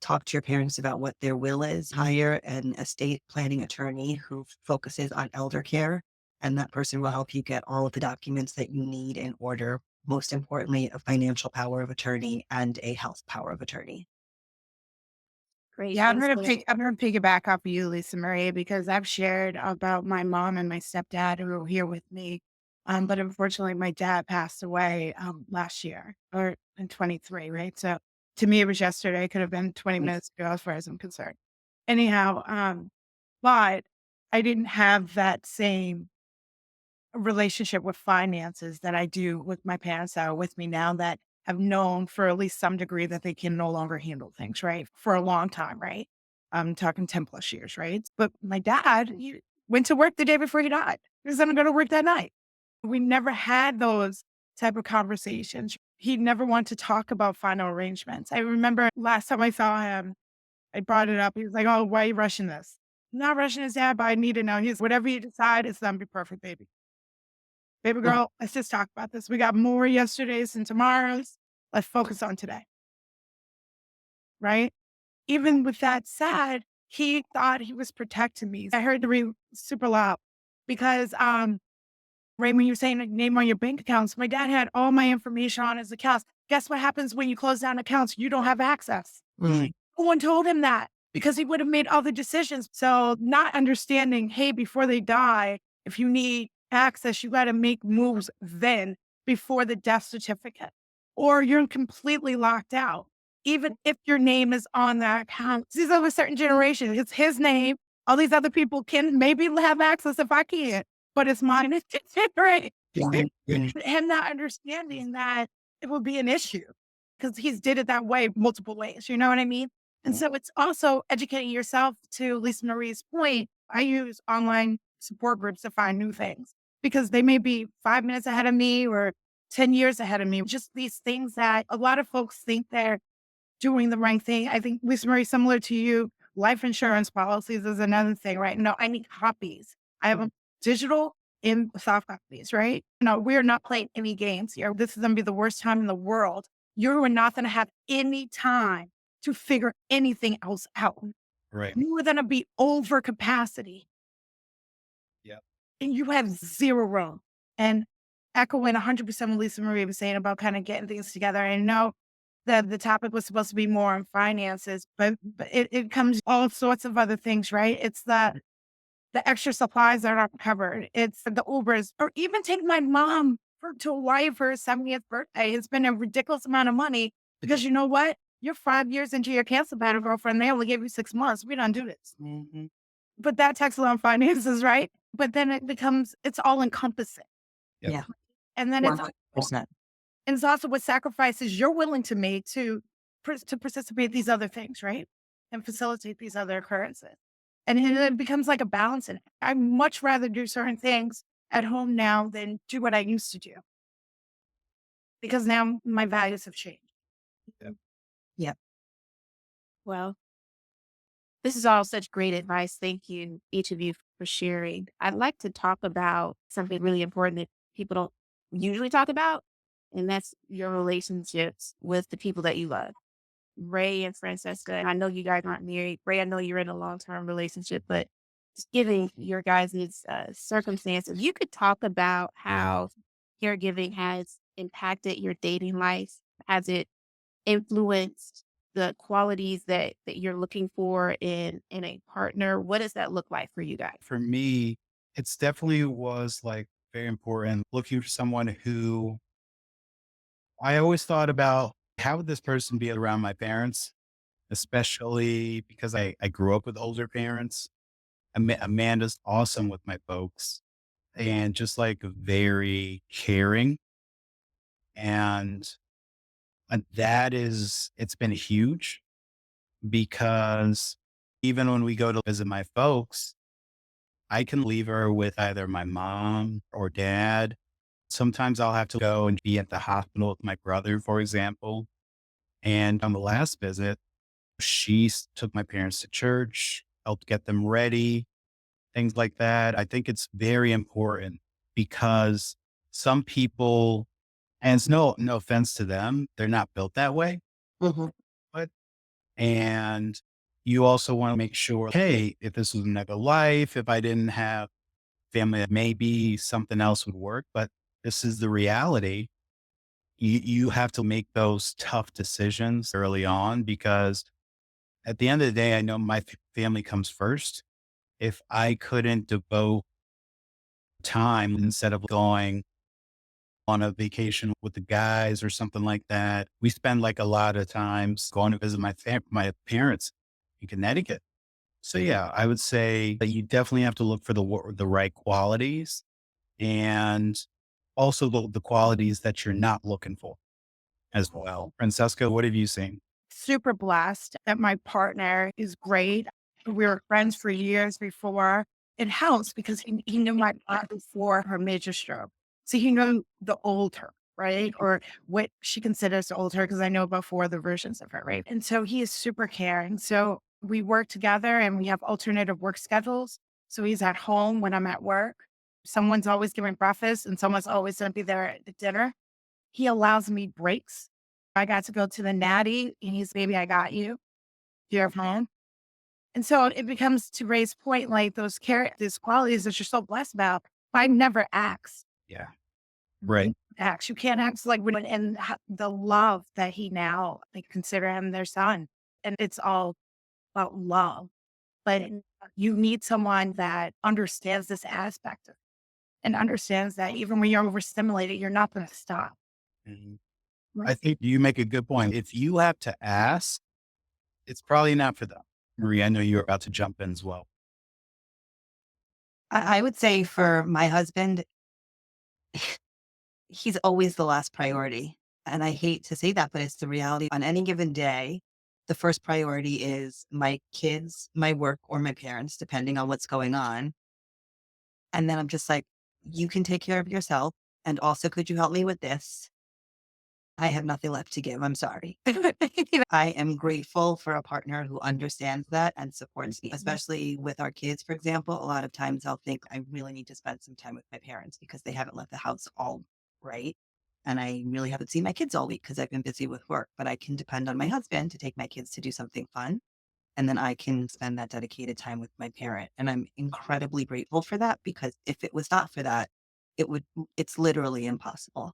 Speaker 2: talk to your parents about what their will is, hire an estate planning attorney who focuses on elder care, and that person will help you get all of the documents that you need in order, most importantly, a financial power of attorney and a health power of attorney.
Speaker 1: Great.
Speaker 4: Yeah,
Speaker 1: Thanks for that.
Speaker 4: I'm gonna piggyback off of you, LisaMarie, because I've shared about my mom and my stepdad who were here with me. But unfortunately my dad passed away last year or in 23, right? So to me it was yesterday. It could have been 20 minutes ago as far as I'm concerned. Anyhow, but I didn't have that same relationship with finances that I do with my parents that are with me now, that have known for at least some degree that they can no longer handle things, right? For a long time, right? I'm talking 10 plus years, right? But my dad, he went to work the day before he died. He was going to go to work that night. We never had those type of conversations. He never wanted to talk about final arrangements. I remember last time I saw him, I brought it up. He was like, "Oh, why are you rushing this?" I'm not rushing this, dad, but I need to know. He's whatever you decide, it's gonna be perfect, baby. Baby girl, let's just talk about this. We got more yesterdays and tomorrows. Let's focus on today. Right? Even with that said, he thought he was protecting me. I heard the super loud because right when you were saying like, name on your bank accounts, my dad had all my information on his accounts. Guess what happens when you close down accounts? You don't have access.
Speaker 2: Mm.
Speaker 4: No one told him that because he would have made other decisions. So not understanding, hey, before they die, if you need access, you got to make moves then before the death certificate, or you're completely locked out. Even if your name is on that account, these are a certain generation. It's his name. All these other people can maybe have access if I can't, but it's mine. Right? Him not understanding that it would be an issue because he's did it that way multiple ways. You know what I mean? And so it's also educating yourself. To Lisa Marie's point, I use online support groups to find new things because they may be 5 minutes ahead of me or 10 years ahead of me. Just these things that a lot of folks think they're doing the right thing. I think, Lisa Marie, similar to you, life insurance policies is another thing, right? No, I need copies. I have them digital and soft copies, right? No, we're not playing any games here. This is going to be the worst time in the world. You are not going to have any time to figure anything else out.
Speaker 3: Right.
Speaker 4: You are going to be over capacity.
Speaker 3: Yeah.
Speaker 4: And you have zero room. And echoing 100% what Lisa Marie was saying about kind of getting things together. I know that the topic was supposed to be more on finances, but it comes all sorts of other things, right? It's the extra supplies that aren't covered. It's the Ubers, or even take my mom to Hawaii for her 70th birthday. It's been a ridiculous amount of money because you know what? You're 5 years into your cancer battle, girlfriend. They only gave you 6 months. We don't do this.
Speaker 2: Mm-hmm.
Speaker 4: But that takes a lot of finances, right? But then it's all encompassing.
Speaker 3: Yep.
Speaker 2: Yeah.
Speaker 4: And then
Speaker 2: 100%.
Speaker 4: it's also what sacrifices you're willing to make to participate in these other things, right? and facilitate these other occurrences. And it becomes like a balance. And I much rather do certain things at home now than do what I used to do because now my values have changed.
Speaker 3: Yeah.
Speaker 2: Yep.
Speaker 1: Well, this is all such great advice. Thank you, each of you, for sharing. I'd like to talk about something really important that people don't usually talk about, and that's your relationships with the people that you love. Ray and Francesca, and I know you guys aren't married. Ray, I know you're in a long-term relationship, but just given your guys' circumstances, you could talk about how caregiving has impacted your dating life. Has it influenced the qualities that you're looking for in a partner? What does that look like for you guys?
Speaker 3: For me, it's definitely was like very important looking for someone who I always thought about how would this person be around my parents, especially because I grew up with older parents. Amanda's awesome with my folks and just like very caring. And it's been huge because even when we go to visit my folks, I can leave her with either my mom or dad. Sometimes I'll have to go and be at the hospital with my brother, for example. And on the last visit, took my parents to church, helped get them ready, things like that. I think it's very important because some people, and it's no offense to them, they're not built that way.
Speaker 2: Hmm.
Speaker 3: But and you also want to make sure, hey, if this was another life, if I didn't have family, maybe something else would work. But this is the reality. You have to make those tough decisions early on because at the end of the day, I know my family comes first. If I couldn't devote time instead of going on a vacation with the guys or something like that, we spend like a lot of times going to visit my parents in Connecticut. So yeah, I would say that you definitely have to look for the right qualities and also the qualities that you're not looking for as well. Francesca, what have you seen?
Speaker 4: Super blessed that my partner is great. We were friends for years before. It helps because he knew my aunt before her major stroke. So he knew the old her, right? Or what she considers the old her, because I know about four other versions of her, right? And so he is super caring. So we work together and we have alternative work schedules. So he's at home when I'm at work. Someone's always giving breakfast and someone's always going to be there at the dinner. He allows me breaks. I got to go to the natty and he's, baby, I got you. You're home. And so it becomes, to Ray's point, like these qualities that you're so blessed about. I never asked.
Speaker 3: Yeah. Right.
Speaker 4: You can't ask like the love that he now, they consider him their son. And it's all about love. But you need someone that understands this aspect of it and understands that even when you're overstimulated, you're not going to stop.
Speaker 3: Mhm. I
Speaker 4: Right.
Speaker 3: think you make a good point. If you have to ask, it's probably not for them. Marie, I know you're about to jump in as well.
Speaker 2: I would say for my husband, he's always the last priority. And I hate to say that, but it's the reality. On any given day, the first priority is my kids, my work, or my parents, depending on what's going on. And then I'm just like, you can take care of yourself. And also, could you help me with this? I have nothing left to give. I'm sorry. I am grateful for a partner who understands that and supports me, especially with our kids, for example. A lot of times I'll think I really need to spend some time with my parents because they haven't left the house all right. And I really haven't seen my kids all week because I've been busy with work, but I can depend on my husband to take my kids to do something fun. And then I can spend that dedicated time with my parent. And I'm incredibly grateful for that because if it was not for that, it's literally impossible.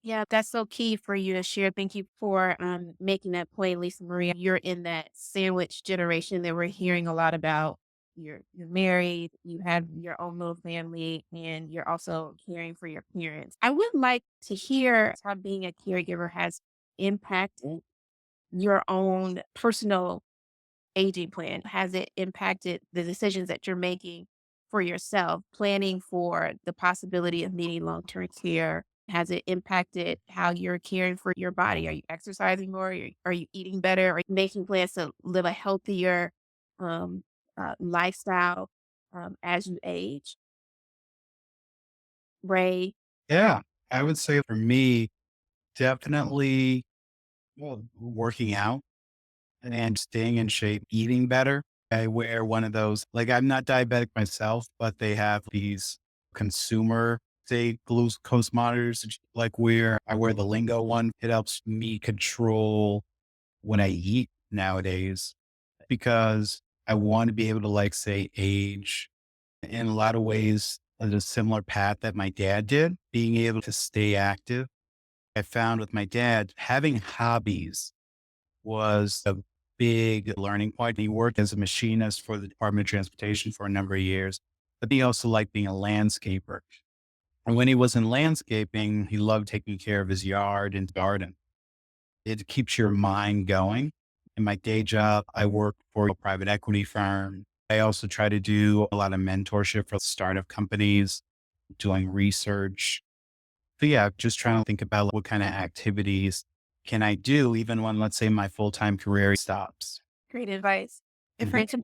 Speaker 1: Yeah, that's so key for you to share. Thank you for making that point, Lisa Maria. You're in that sandwich generation that we're hearing a lot about. You're married, you have your own little family, and you're also caring for your parents. I would like to hear how being a caregiver has impacted your own personal aging plan. Has it impacted the decisions that you're making for yourself, planning for the possibility of needing long-term care Has it impacted how you're caring for your body? Are you exercising more? Are you eating better? Are you making plans to live a healthier um, lifestyle as you age? Ray,
Speaker 3: Yeah. I would say for me, definitely working out and staying in shape, eating better. I wear one of those, like I'm not diabetic myself, but they have these consumer, say, glucose monitors, like where I wear the Lingo one. It helps me control what I eat nowadays because I want to be able to, like, say, age in a lot of ways at a similar path that my dad did, being able to stay active. I found with my dad, having hobbies was a big learning point. He worked as a machinist for the Department of Transportation for a number of years, but he also liked being a landscaper. And when he was in landscaping, he loved taking care of his yard and garden. It keeps your mind going. In my day job, I work for a private equity firm. I also try to do a lot of mentorship for startup companies, doing research. So yeah, just trying to think about what kind of activities can I do even when, let's say, my full-time career stops.
Speaker 1: great advice.
Speaker 4: If I
Speaker 1: Thank
Speaker 4: could,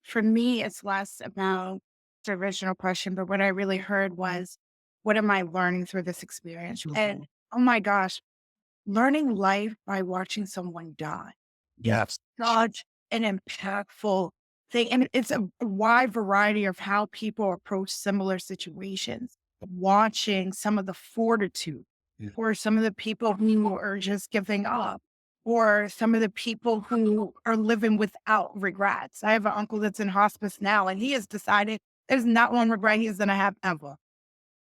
Speaker 4: for me, it's less about the original question, but what I really heard was, what am I learning through this experience? And oh my gosh, learning life by watching someone die.
Speaker 3: Yes.
Speaker 4: Such an impactful thing. And it's a wide variety of how people approach similar situations. Watching some of the fortitude,
Speaker 3: Yeah.
Speaker 4: or some of the people who are just giving up, or some of the people who are living without regrets. I have an uncle that's in hospice now, and he has decided there's not one regret he's going to have ever.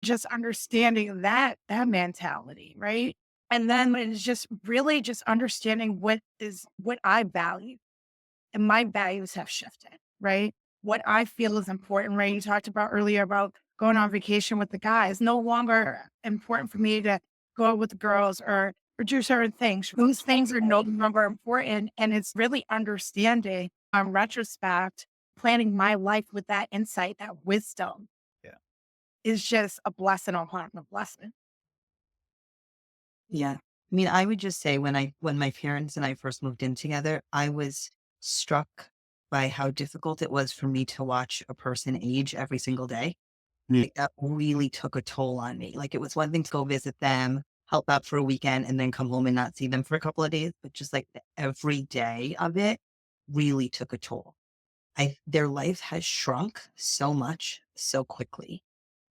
Speaker 4: Just understanding that mentality, right? And then it's just really just understanding what I value, and my values have shifted, right? What I feel is important, right? You talked about earlier about going on vacation with the guys. No longer important for me to go out with the girls or do certain things. Those things are no longer important. And it's really understanding retrospect, planning my life with that insight, that wisdom
Speaker 3: Yeah.
Speaker 4: is just a blessing upon a blessing.
Speaker 2: Yeah. I mean, I would just say when my parents and I first moved in together, I was struck by how difficult it was for me to watch a person age every single day.
Speaker 3: Mm.
Speaker 2: Like, that really took a toll on me. Like, it was one thing to go visit them, help out for a weekend, and then come home and not see them for a couple of days, but just like the every day of it really took a toll. Their life has shrunk so much so quickly.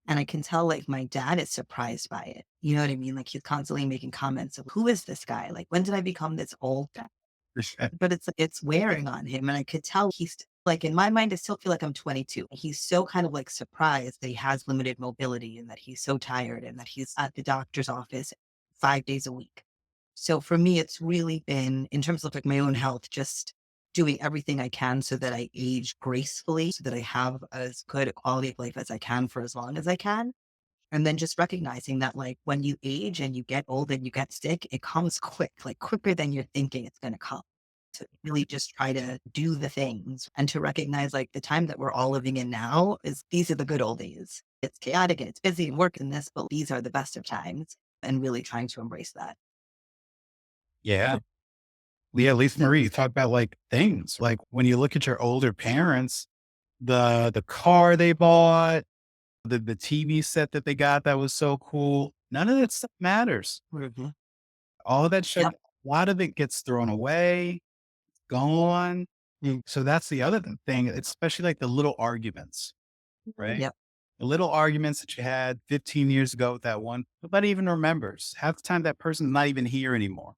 Speaker 2: And I can tell, like, my dad is surprised by it. You know what I mean? Like, he's constantly making comments of, "Who is this guy? Like, when did I become this old guy?" But it's wearing on him, and I could tell he's like, in my mind, I still feel like I'm 22. He's so kind of, like, surprised that he has limited mobility and that he's so tired and that he's at the doctor's office 5 days a week. So for me, it's really been, in terms of, like, my own health, just doing everything I can so that I age gracefully, so that I have as good a quality of life as I can for as long as I can. And then just recognizing that, like, when you age and you get old and you get sick, it comes quick, like quicker than you're thinking it's going to come. To really just try to do the things and to recognize, like, the time that we're all living in now is, these are the good old days. It's chaotic and it's busy and work in this, but these are the best of times, and really trying to embrace that.
Speaker 3: Yeah. Yeah, Lisa Marie, you talk about like things like when you look at your older parents, the car they bought, the TV set that they got that was so cool. None of that stuff matters.
Speaker 2: Mhm.
Speaker 3: All of that shit,
Speaker 2: Yep.
Speaker 3: a lot of it gets thrown away, gone. So that's the other thing, especially like the little arguments, right?
Speaker 2: Yep.
Speaker 3: The little arguments that you had 15 years ago with that one, nobody even remembers. Half the time that person's not even here anymore.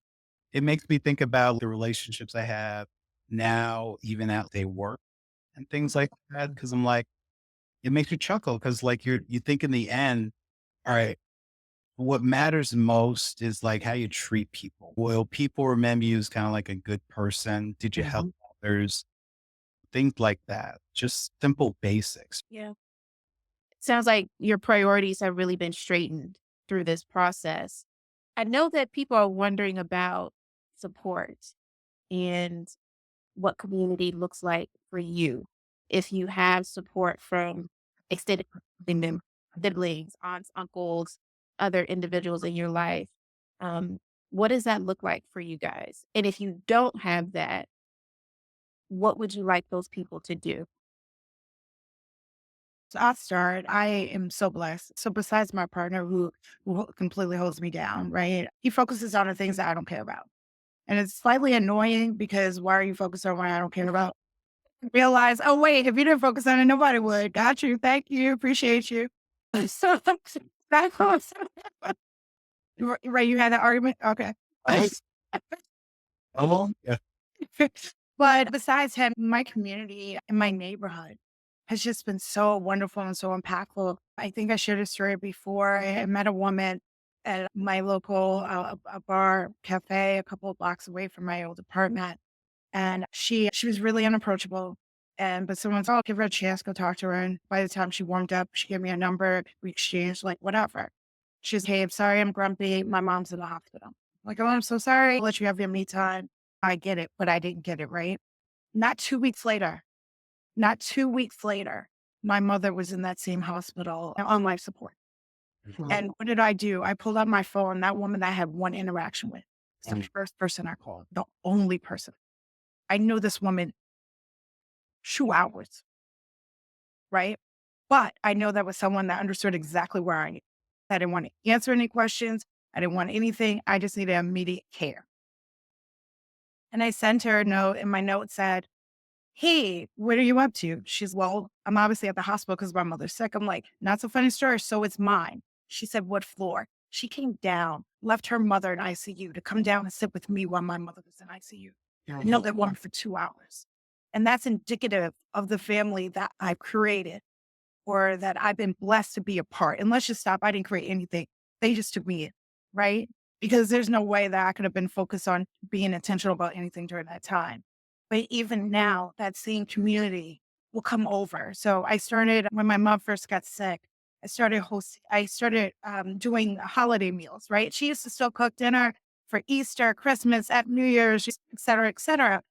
Speaker 3: It makes me think about the relationships I have now, even at they work and things like that. Cause I'm like, it makes me chuckle because like you think in the end, all right, what matters most is like how you treat people. Will people remember you as kind of like a good person? Did you help
Speaker 2: Mhm.
Speaker 3: others? Things like that. Just simple basics.
Speaker 1: Yeah. Sounds like your priorities have really been straightened through this process. I know that people are wondering about support and what community looks like for you. If you have support from extended family siblings, aunts, uncles, other individuals in your life. Um, what does that look like for you guys? And if you don't have that, what would you like those people to do?
Speaker 4: So I'll start. I am so blessed. So besides my partner who completely holds me down, right? He focuses on the things that I don't care about. And it's slightly annoying because why are you focused on what I don't care about? Realize, oh wait, if you didn't focus on it, nobody would. Got you. Thank you. Appreciate you. So that was right. You had that argument? Okay.
Speaker 3: Oh, yeah.
Speaker 4: But besides him, my community and my neighborhood has just been so wonderful and so impactful. I think I shared a story before. I met a woman at my local a bar cafe a couple of blocks away from my old apartment. And she was really unapproachable. And but someone's, oh, give her a chance, go talk to her. And by the time she warmed up, she gave me a number. We exchanged like whatever. She's, hey, I'm sorry, I'm grumpy. My mom's in the hospital. Like, oh, I'm so sorry. I'll let you have your me time. I get it, but I didn't get it right. Not 2 weeks later, not 2 weeks later, my mother was in that same hospital on life support. And what did I do? I pulled out my phone, that woman that I had one interaction with. It's the first person I called, the only person. I knew this woman 2 hours, right? But I know that was someone that understood exactly where I am. I didn't want to answer any questions. I didn't want anything. I just needed immediate care. And I sent her a note, and my note said, hey, what are you up to? She's, well, I'm obviously at the hospital because my mother's sick. I'm like, not so funny story. So it's mine. She said, what floor? She came down, left her mother in ICU to come down and sit with me while my mother was in ICU. I know that woman for 2 hours. And that's indicative of the family that I've created or that I've been blessed to be a part. And let's just stop. I didn't create anything. They just took me in, right? Because there's no way that I could have been focused on being intentional about anything during that time. But even now, that same community will come over. So I started when my mom first got sick. I started doing holiday meals, right? She used to still cook dinner for Easter, Christmas, at New Year's, et cetera, et cetera.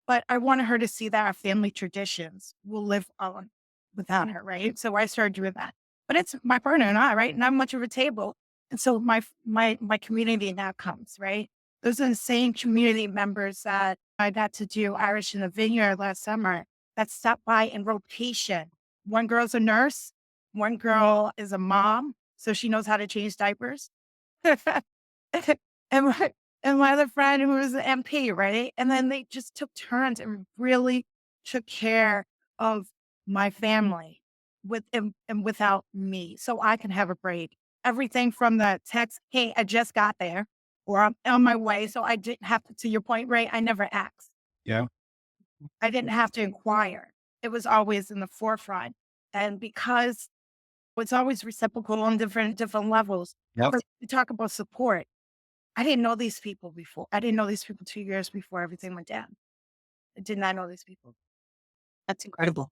Speaker 4: But I wanted her to see that our family traditions will live on without her, right? So I started doing that. But it's my partner and I, right? Not much of a table. And so my community now comes, right? Those are the same community members that I got to do Irish in the Vineyard last summer that stopped by in rotation. One girl's a nurse, one girl is a mom, so she knows how to change diapers. and my and my other friend who was an MP, right? And then they just took turns and really took care of my family and without me, so I can have a break. Everything from the text, hey, I just got there, or I'm on my way. So I didn't have to your point, Ray, I never asked.
Speaker 3: Yeah.
Speaker 4: I didn't have to inquire. It was always in the forefront. And because it's always reciprocal on different levels.
Speaker 3: Yep.
Speaker 4: We talk about support. I didn't know these people before. I didn't know these people 2 years before everything went down. I did not know these people.
Speaker 2: That's incredible.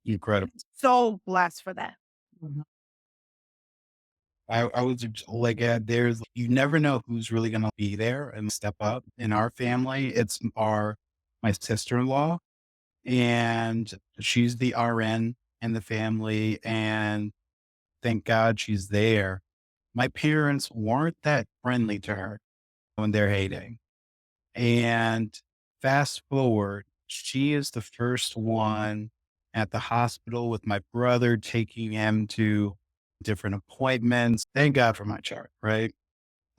Speaker 3: Incredible.
Speaker 4: So blessed for that.
Speaker 2: Mhm.
Speaker 3: I was like, there's, you never know who's really going to be there and step up. In our family, it's my sister-in-law, and she's the RN in the family. And thank God she's there. My parents weren't that friendly to her when they're hating. And fast forward, she is the first one at the hospital with my brother, taking him to different appointments. Thank God for my chart, right?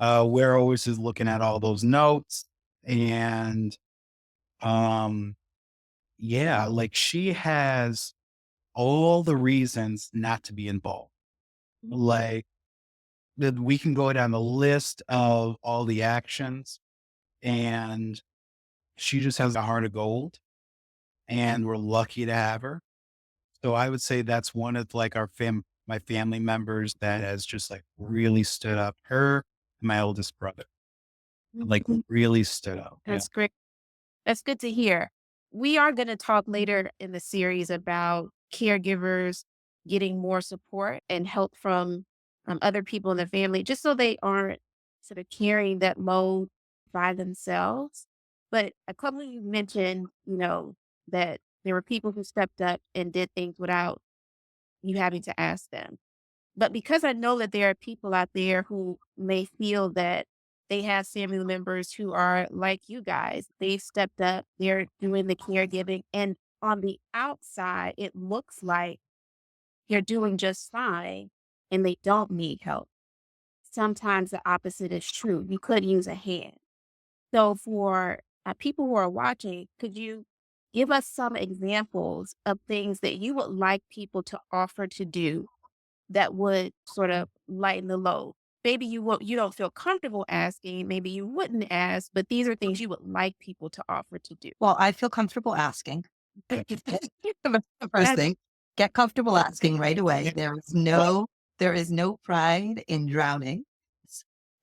Speaker 3: We're always just looking at all those notes. And yeah, like she has all the reasons not to be involved. Like that we can go down the list of all the actions, and she just has a heart of gold, and we're lucky to have her. So I would say that's one of like my family members that has just like really stood up. Her and my oldest brother, like
Speaker 1: Mhm.
Speaker 3: really stood up. Yeah.
Speaker 1: That's great. That's good to hear. We are going to talk later in the series about caregivers getting more support and help from other people in the family, just so they aren't sort of carrying that load by themselves. But a couple of you mentioned, that there were people who stepped up and did things without you having to ask them. But because I know that there are people out there who may feel that they have family members who are like you guys, they've stepped up, they're doing the caregiving, and on the outside, it looks like they're doing just fine and they don't need help. Sometimes the opposite is true. You could use a hand. So, for people who are watching, could you give us some examples of things that you would like people to offer to do that would sort of lighten the load? Maybe you don't feel comfortable asking, maybe you wouldn't ask, but these are things you would like people to offer to do.
Speaker 2: Well, I feel comfortable asking. The first
Speaker 1: That's
Speaker 2: thing, get comfortable asking right away. There is no pride in drowning.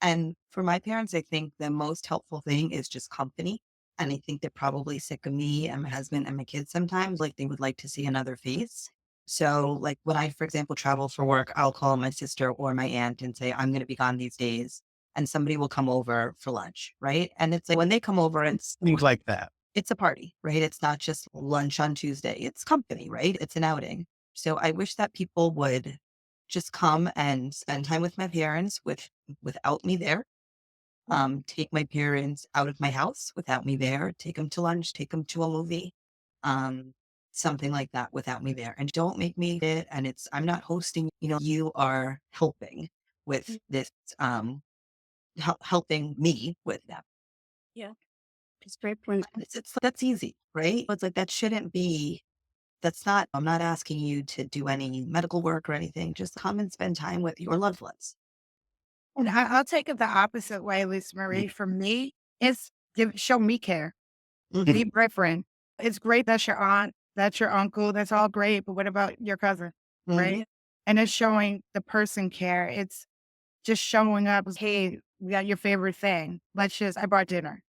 Speaker 2: And for my parents, I think the most helpful thing is just company. And I think they're probably sick of me and my husband and my kids sometimes. Like they would like to see another face. So, like when I, for example, travel for work, I'll call my sister or my aunt and say, I'm going to be gone these days. And somebody will come over for lunch. Right. And it's like when they come over,
Speaker 3: Things like that.
Speaker 2: it's a party, right? It's not just lunch on Tuesday. It's company, right? It's an outing. So I wish that people would just come and spend time with my parents without me there. Take my parents out of my house without me there. Take them to lunch. Take them to a movie. Um, Something like that without me there. And don't make me it. And I'm not hosting. You are helping with this. Helping me with that.
Speaker 1: yeah, it's very point.
Speaker 2: It's that's easy, right? It's like that shouldn't be. That's not. I'm not asking you to do any medical work or anything. Just come and spend time with your loved ones.
Speaker 4: And I'll take it the opposite way, Lisa
Speaker 2: Mm.
Speaker 4: Marie. For me, it's show me care.
Speaker 2: Mhm.
Speaker 4: Be referent. It's great that's your aunt, that's your uncle, that's all great, but what about your cousin,
Speaker 2: Mhm.
Speaker 4: right? And it's showing the person care. It's just showing up, hey, we got your favorite thing. I brought dinner.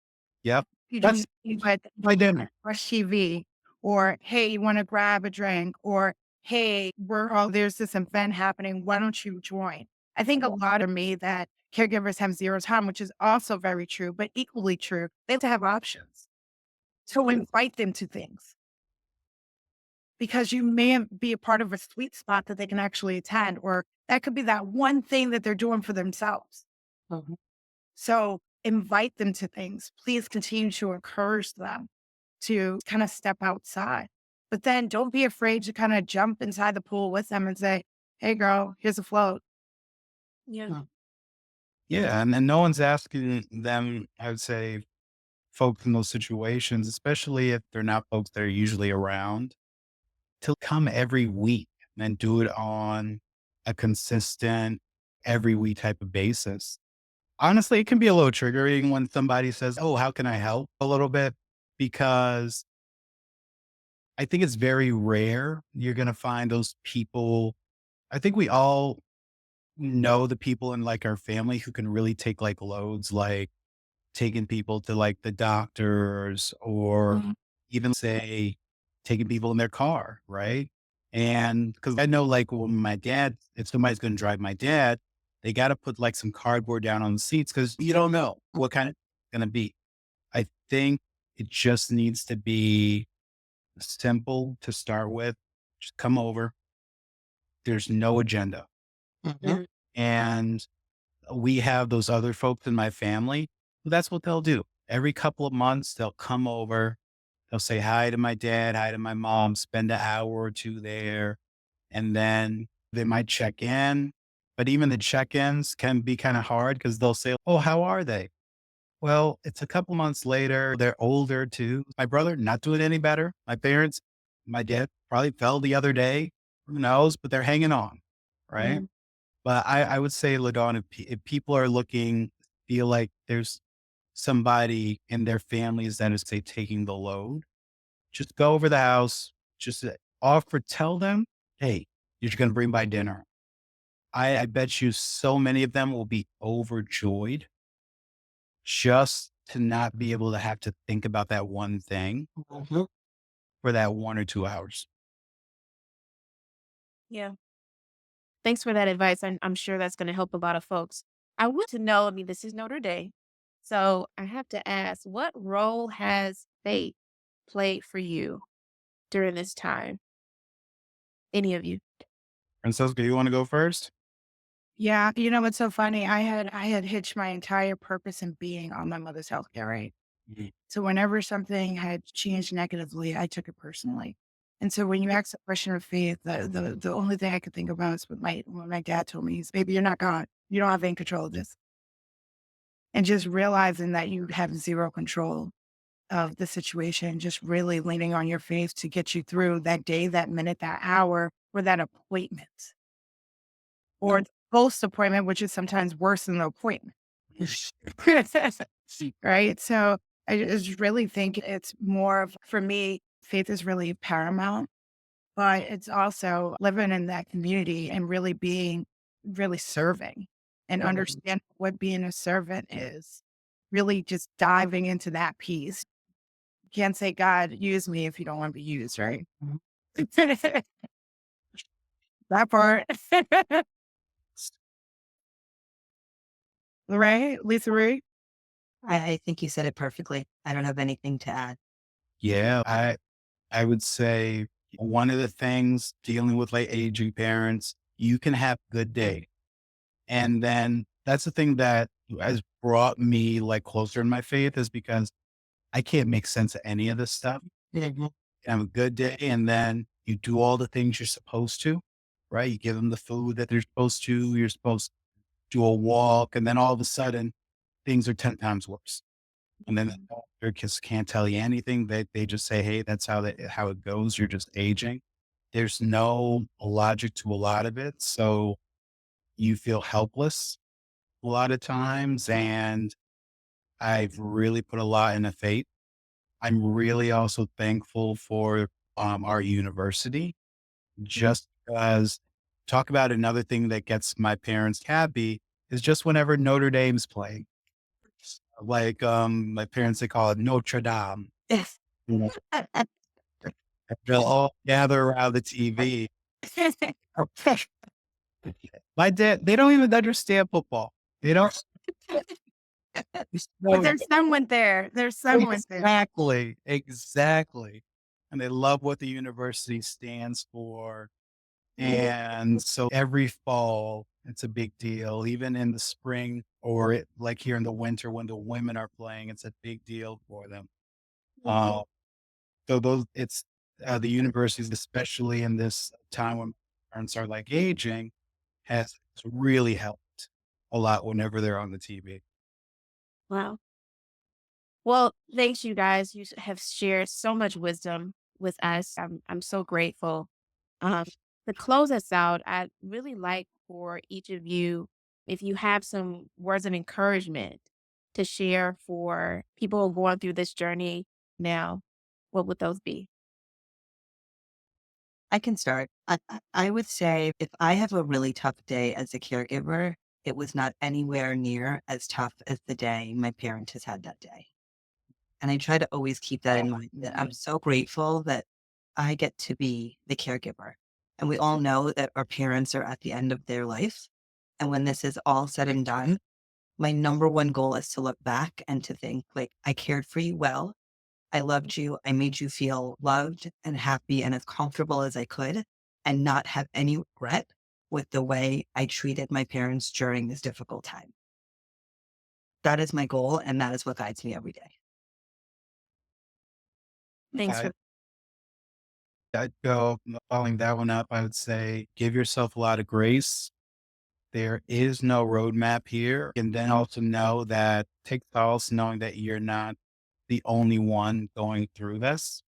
Speaker 3: Yep.
Speaker 4: You
Speaker 3: That's
Speaker 4: don't need but
Speaker 3: my dinner.
Speaker 4: watch TV, or hey, you want to grab a drink, or hey, there's this event happening. Why don't you join? I think a lot of me that caregivers have zero time, which is also very true, but equally true. They have to have options. So invite them to things because you may be a part of a sweet spot that they can actually attend, or that could be that one thing that they're doing for themselves.
Speaker 2: Mhm.
Speaker 4: So invite them to things. Please continue to encourage them to kind of step outside. But then don't be afraid to kind of jump inside the pool with them and say, hey, girl, here's a float.
Speaker 1: Yeah.
Speaker 2: Mm.
Speaker 3: Yeah. And no one's asking them, I would say, folks in those situations, especially if they're not folks that are usually around, to come every week and do it on a consistent every week type of basis. Honestly, it can be a little triggering when somebody says, "Oh, how can I help?" a little bit, because I think it's very rare you're going to find those people. I think we all know the people in like our family who can really take like loads, like taking people to like the doctors or even say taking people in their car, right? And because I know like when my dad, if somebody's going to drive my dad, they got to put like some cardboard down on the seats because you don't know what kind of going to be. I think it just needs to be simple to start with. Just come over. There's no agenda.
Speaker 2: Mhm.
Speaker 1: Mhm.
Speaker 3: And we have those other folks in my family. That's what they'll do. Every couple of months, they'll come over. They'll say hi to my dad, hi to my mom, spend an hour or two there. And then they might check in. But even the check ins can be kind of hard because they'll say, "Oh, how are they?" Well, it's a couple months later. They're older too. My brother, not doing any better. My parents, my dad probably fell the other day. Who knows? But they're hanging on. Right.
Speaker 1: Yeah.
Speaker 3: But I would say, LaDawn, if people are looking, feel like there's somebody in their families that is, say, taking the load, just go over the house, just offer, tell them, hey, you're going to bring by dinner. I bet you so many of them will be overjoyed just to not be able to have to think about that one thing
Speaker 2: Mhm.
Speaker 3: for that 1 or 2 hours.
Speaker 1: Yeah. Thanks for that advice. I'm sure that's going to help a lot of folks. I want to know, I mean, this is Notre Dame. So I have to ask, what role has faith played for you during this time? Any of you?
Speaker 3: Francesca, you want to go first?
Speaker 4: Yeah, you know what's so funny? I had hitched my entire purpose and being on my mother's healthcare, right?
Speaker 3: Mhm.
Speaker 4: So whenever something had changed negatively, I took it personally. And so when you ask the question of faith, the only thing I could think about is what my dad told me is, "Baby, you're not God. You don't have any control of this." And just realizing that you have zero control of the situation, just really leaning on your faith to get you through that day, that minute, that hour, or that appointment, or the post appointment, which is sometimes worse than the appointment. Right? So I just really think it's more of, for me, faith is really paramount, but it's also living in that community and really serving and understand what being a servant is. Really just diving into that piece. You can't say, God, use me if you don't want to be used, right?
Speaker 2: Mhm.
Speaker 4: That part. Right? Lisa Marie?
Speaker 2: I think you said it perfectly. I don't have anything to add.
Speaker 3: Yeah, I would say one of the things dealing with like aging parents, you can have a good day. And then that's the thing that has brought me like closer in my faith is because I can't make sense of any of this stuff.
Speaker 2: Mhm.
Speaker 3: Have a good day, and then you do all the things you're supposed to, right? You give them the food that they're supposed to. You're supposed to do a walk, and then all of a sudden, things are 10 times worse. And then the doctor just can't tell you anything. They just say, "Hey, that's how it goes. You're just aging." There's no logic to a lot of it, so you feel helpless a lot of times. And I've really put a lot into faith. I'm really also thankful for our university, just because talk about another thing that gets my parents happy is just whenever Notre Dame's playing. Like, my parents, they call it Notre Dame.
Speaker 2: Yes.
Speaker 3: You know, they'll all gather around the TV. My dad, they don't even understand football. They don't
Speaker 4: But
Speaker 3: know
Speaker 4: there's someone there. There's someone there.
Speaker 3: exactly, exactly. And they love what the university stands for. And so every fall, it's a big deal. Even in the spring or like here in the winter when the women are playing, it's a big deal for them. Uh, so those, it's the universities, especially in this time when parents are like aging, has really helped a lot whenever they're on the TV.
Speaker 1: Wow. Well, thanks, you guys. Have shared so much wisdom with us. I'm so grateful. Um, to close us out, I'd really like for each of you, if you have some words of encouragement to share for people who are going through this journey now, what would those be?
Speaker 2: I can start. I would say if I have a really tough day as a caregiver, it was not anywhere near as tough as the day my parent has had that day. And I try to always keep that in mind that I'm so grateful that I get to be the caregiver. And we all know that our parents are at the end of their life. And when this is all said and done, my number one goal is to look back and to think, like, I cared for you well. I loved you. I made you feel loved and happy and as comfortable as I could, and not have any regret with the way I treated my parents during this difficult time. That is my goal. And that is what guides me every day.
Speaker 1: Thanks
Speaker 3: I,
Speaker 1: for
Speaker 3: I'd go following that one up. I would say give yourself a lot of grace. There is no roadmap here. And then also know that take solace knowing that you're not the only one going through this.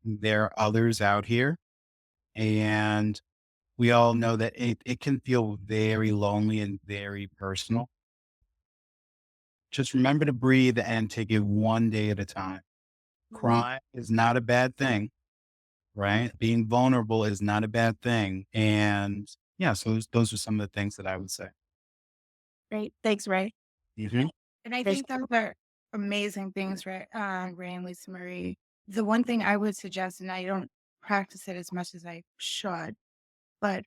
Speaker 3: There are others out here. And we all know that it can feel very lonely and very personal. Just remember to breathe and take it one day at a time. Crying is not a bad thing, right? Being vulnerable is not a bad thing. And yeah, so those are some of the things that I would say.
Speaker 1: great. Thanks, Ray.
Speaker 3: Mhm.
Speaker 4: And I
Speaker 1: There's
Speaker 4: think those are amazing things, right? Ray and Lisa Marie. The one thing I would suggest, and I don't practice it as much as I should, but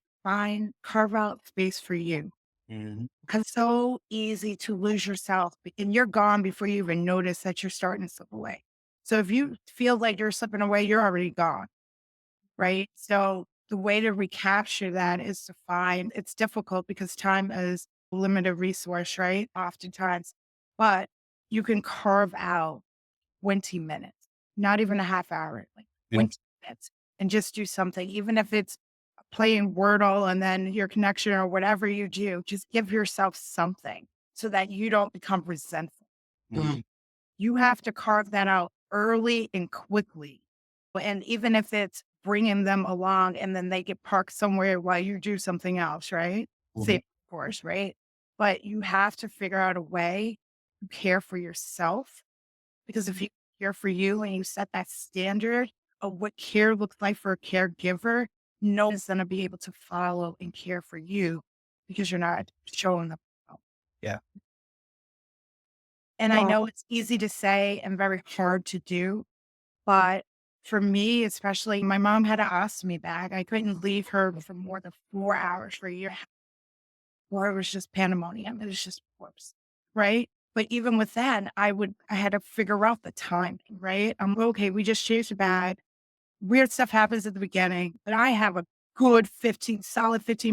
Speaker 4: carve out space for you.
Speaker 3: Mhm.
Speaker 4: Because it's so easy to lose yourself and you're gone before you even notice that you're starting to slip away. So if you feel like you're slipping away, you're already gone, right? So The way to recapture that is to find it's difficult because time is a limited resource, right? Oftentimes, but you can carve out 20 minutes, not even a half hour, like
Speaker 3: Yeah.
Speaker 4: 20 minutes, and just do something, even if it's playing Wordle and then your connection or whatever you do, just give yourself something so that you don't become resentful.
Speaker 3: Mhm.
Speaker 4: You have to carve that out early and quickly. And even if it's bringing them along and then they get parked somewhere while you do something else, right? Safe,
Speaker 3: Mhm.
Speaker 4: of course, right? But you have to figure out a way to care for yourself because if you care for you and you set that standard of what care looks like for a caregiver, no one's going to be able to follow and care for you because you're not showing them.
Speaker 3: Yeah.
Speaker 4: And I know it's easy to say and very hard to do, but for me, especially, my mom had an ostomy bag. I couldn't leave her for more than 4 hours for a year, or it was just pandemonium. It was just corpse, right? But even with that, I had to figure out the timing, right? I'm okay. We just changed the bag. Weird stuff happens at the beginning, but I have a good 15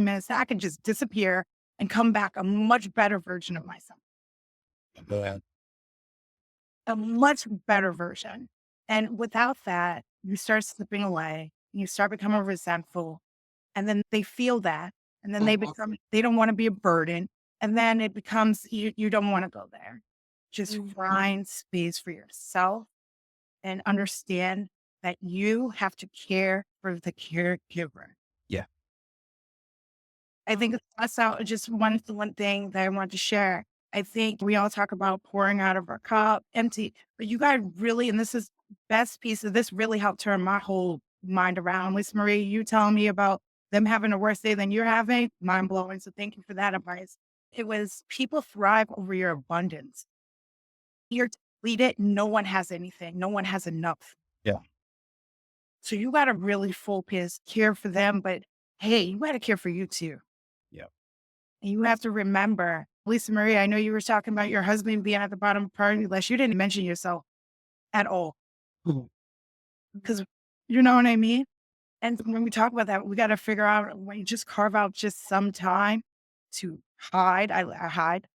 Speaker 4: minutes that I can just disappear and come back a much better version of myself.
Speaker 3: Go ahead.
Speaker 4: A much better version. And without that, you start slipping away, you start becoming resentful, and then they feel that. And then they don't want to be a burden. And then it becomes, you don't want to go there. Just find space for yourself and understand that you have to care for the caregiver.
Speaker 3: Yeah.
Speaker 4: I think that's out just one thing that I want to share. I think we all talk about pouring out of our cup empty, but you guys really, and this is best piece of this really helped turn my whole mind around. LisaMarie, you telling me about them having a worse day than you're having, mind blowing. So thank you for that advice. It was people thrive over your abundance. You're depleted. No one has anything. No one has enough.
Speaker 3: Yeah.
Speaker 4: So you got to really focus, care for them, but hey, you got to care for you too.
Speaker 3: Yeah.
Speaker 4: And you have to remember, LisaMarie, I know you were talking about your husband being at the bottom of the party list. You didn't mention yourself at all.
Speaker 3: Mhm.
Speaker 4: Because you know what I mean? And when we talk about that, we got to figure out when you just carve out just some time to hide. I hide.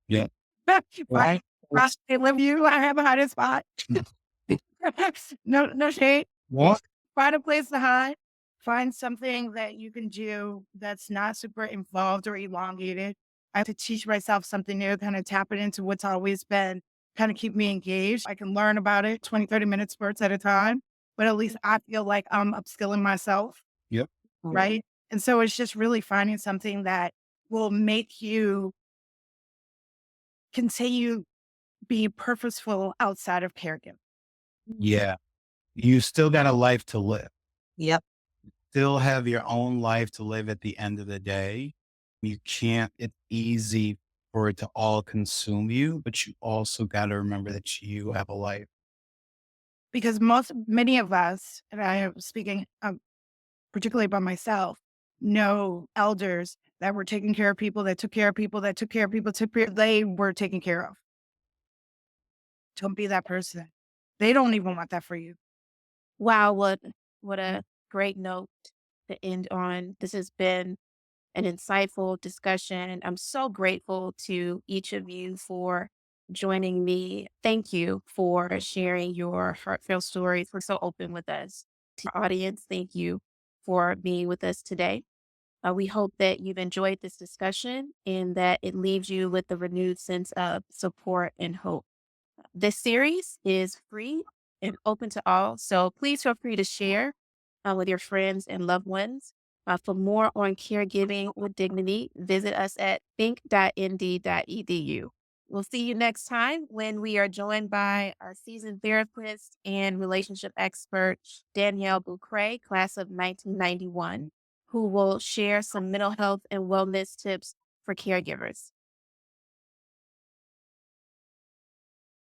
Speaker 3: Yeah.
Speaker 4: Right? I live you. I have a hiding spot. No shade.
Speaker 3: What?
Speaker 4: Find a place to hide. Find something that you can do that's not super involved or elongated. I have to teach myself something new, kind of tap it into what's always been, kind of keep me engaged. I can learn about it 20, 30 minute spurts at a time, but at least I feel like I'm upskilling myself.
Speaker 3: Yep.
Speaker 4: Right. And so it's just really finding something that will make you continue be purposeful outside of caregiving.
Speaker 3: Yeah. You still got a life to live.
Speaker 2: Yep.
Speaker 3: Still have your own life to live at the end of the day. You can't, it's easy for it to all consume you, but you also got to remember that you have a life.
Speaker 4: Because many of us, and I am speaking particularly about myself, know elders that were taking care of people, that took care of people, that took care of people, they were taken care of. Don't be that person. They don't even want that for you.
Speaker 1: Wow, what a great note to end on. This has been an insightful discussion. I'm so grateful to each of you for joining me. Thank you for sharing your heartfelt stories. We're so open with us. To our audience, thank you for being with us today. We hope that you've enjoyed this discussion and that it leaves you with a renewed sense of support and hope. This series is free and open to all, so please feel free to share with your friends and loved ones. For more on caregiving with dignity, visit us at think.nd.edu. We'll see you next time when we are joined by our seasoned therapist and relationship expert, Danielle Boucret, class of 1991, who will share some mental health and wellness tips for caregivers.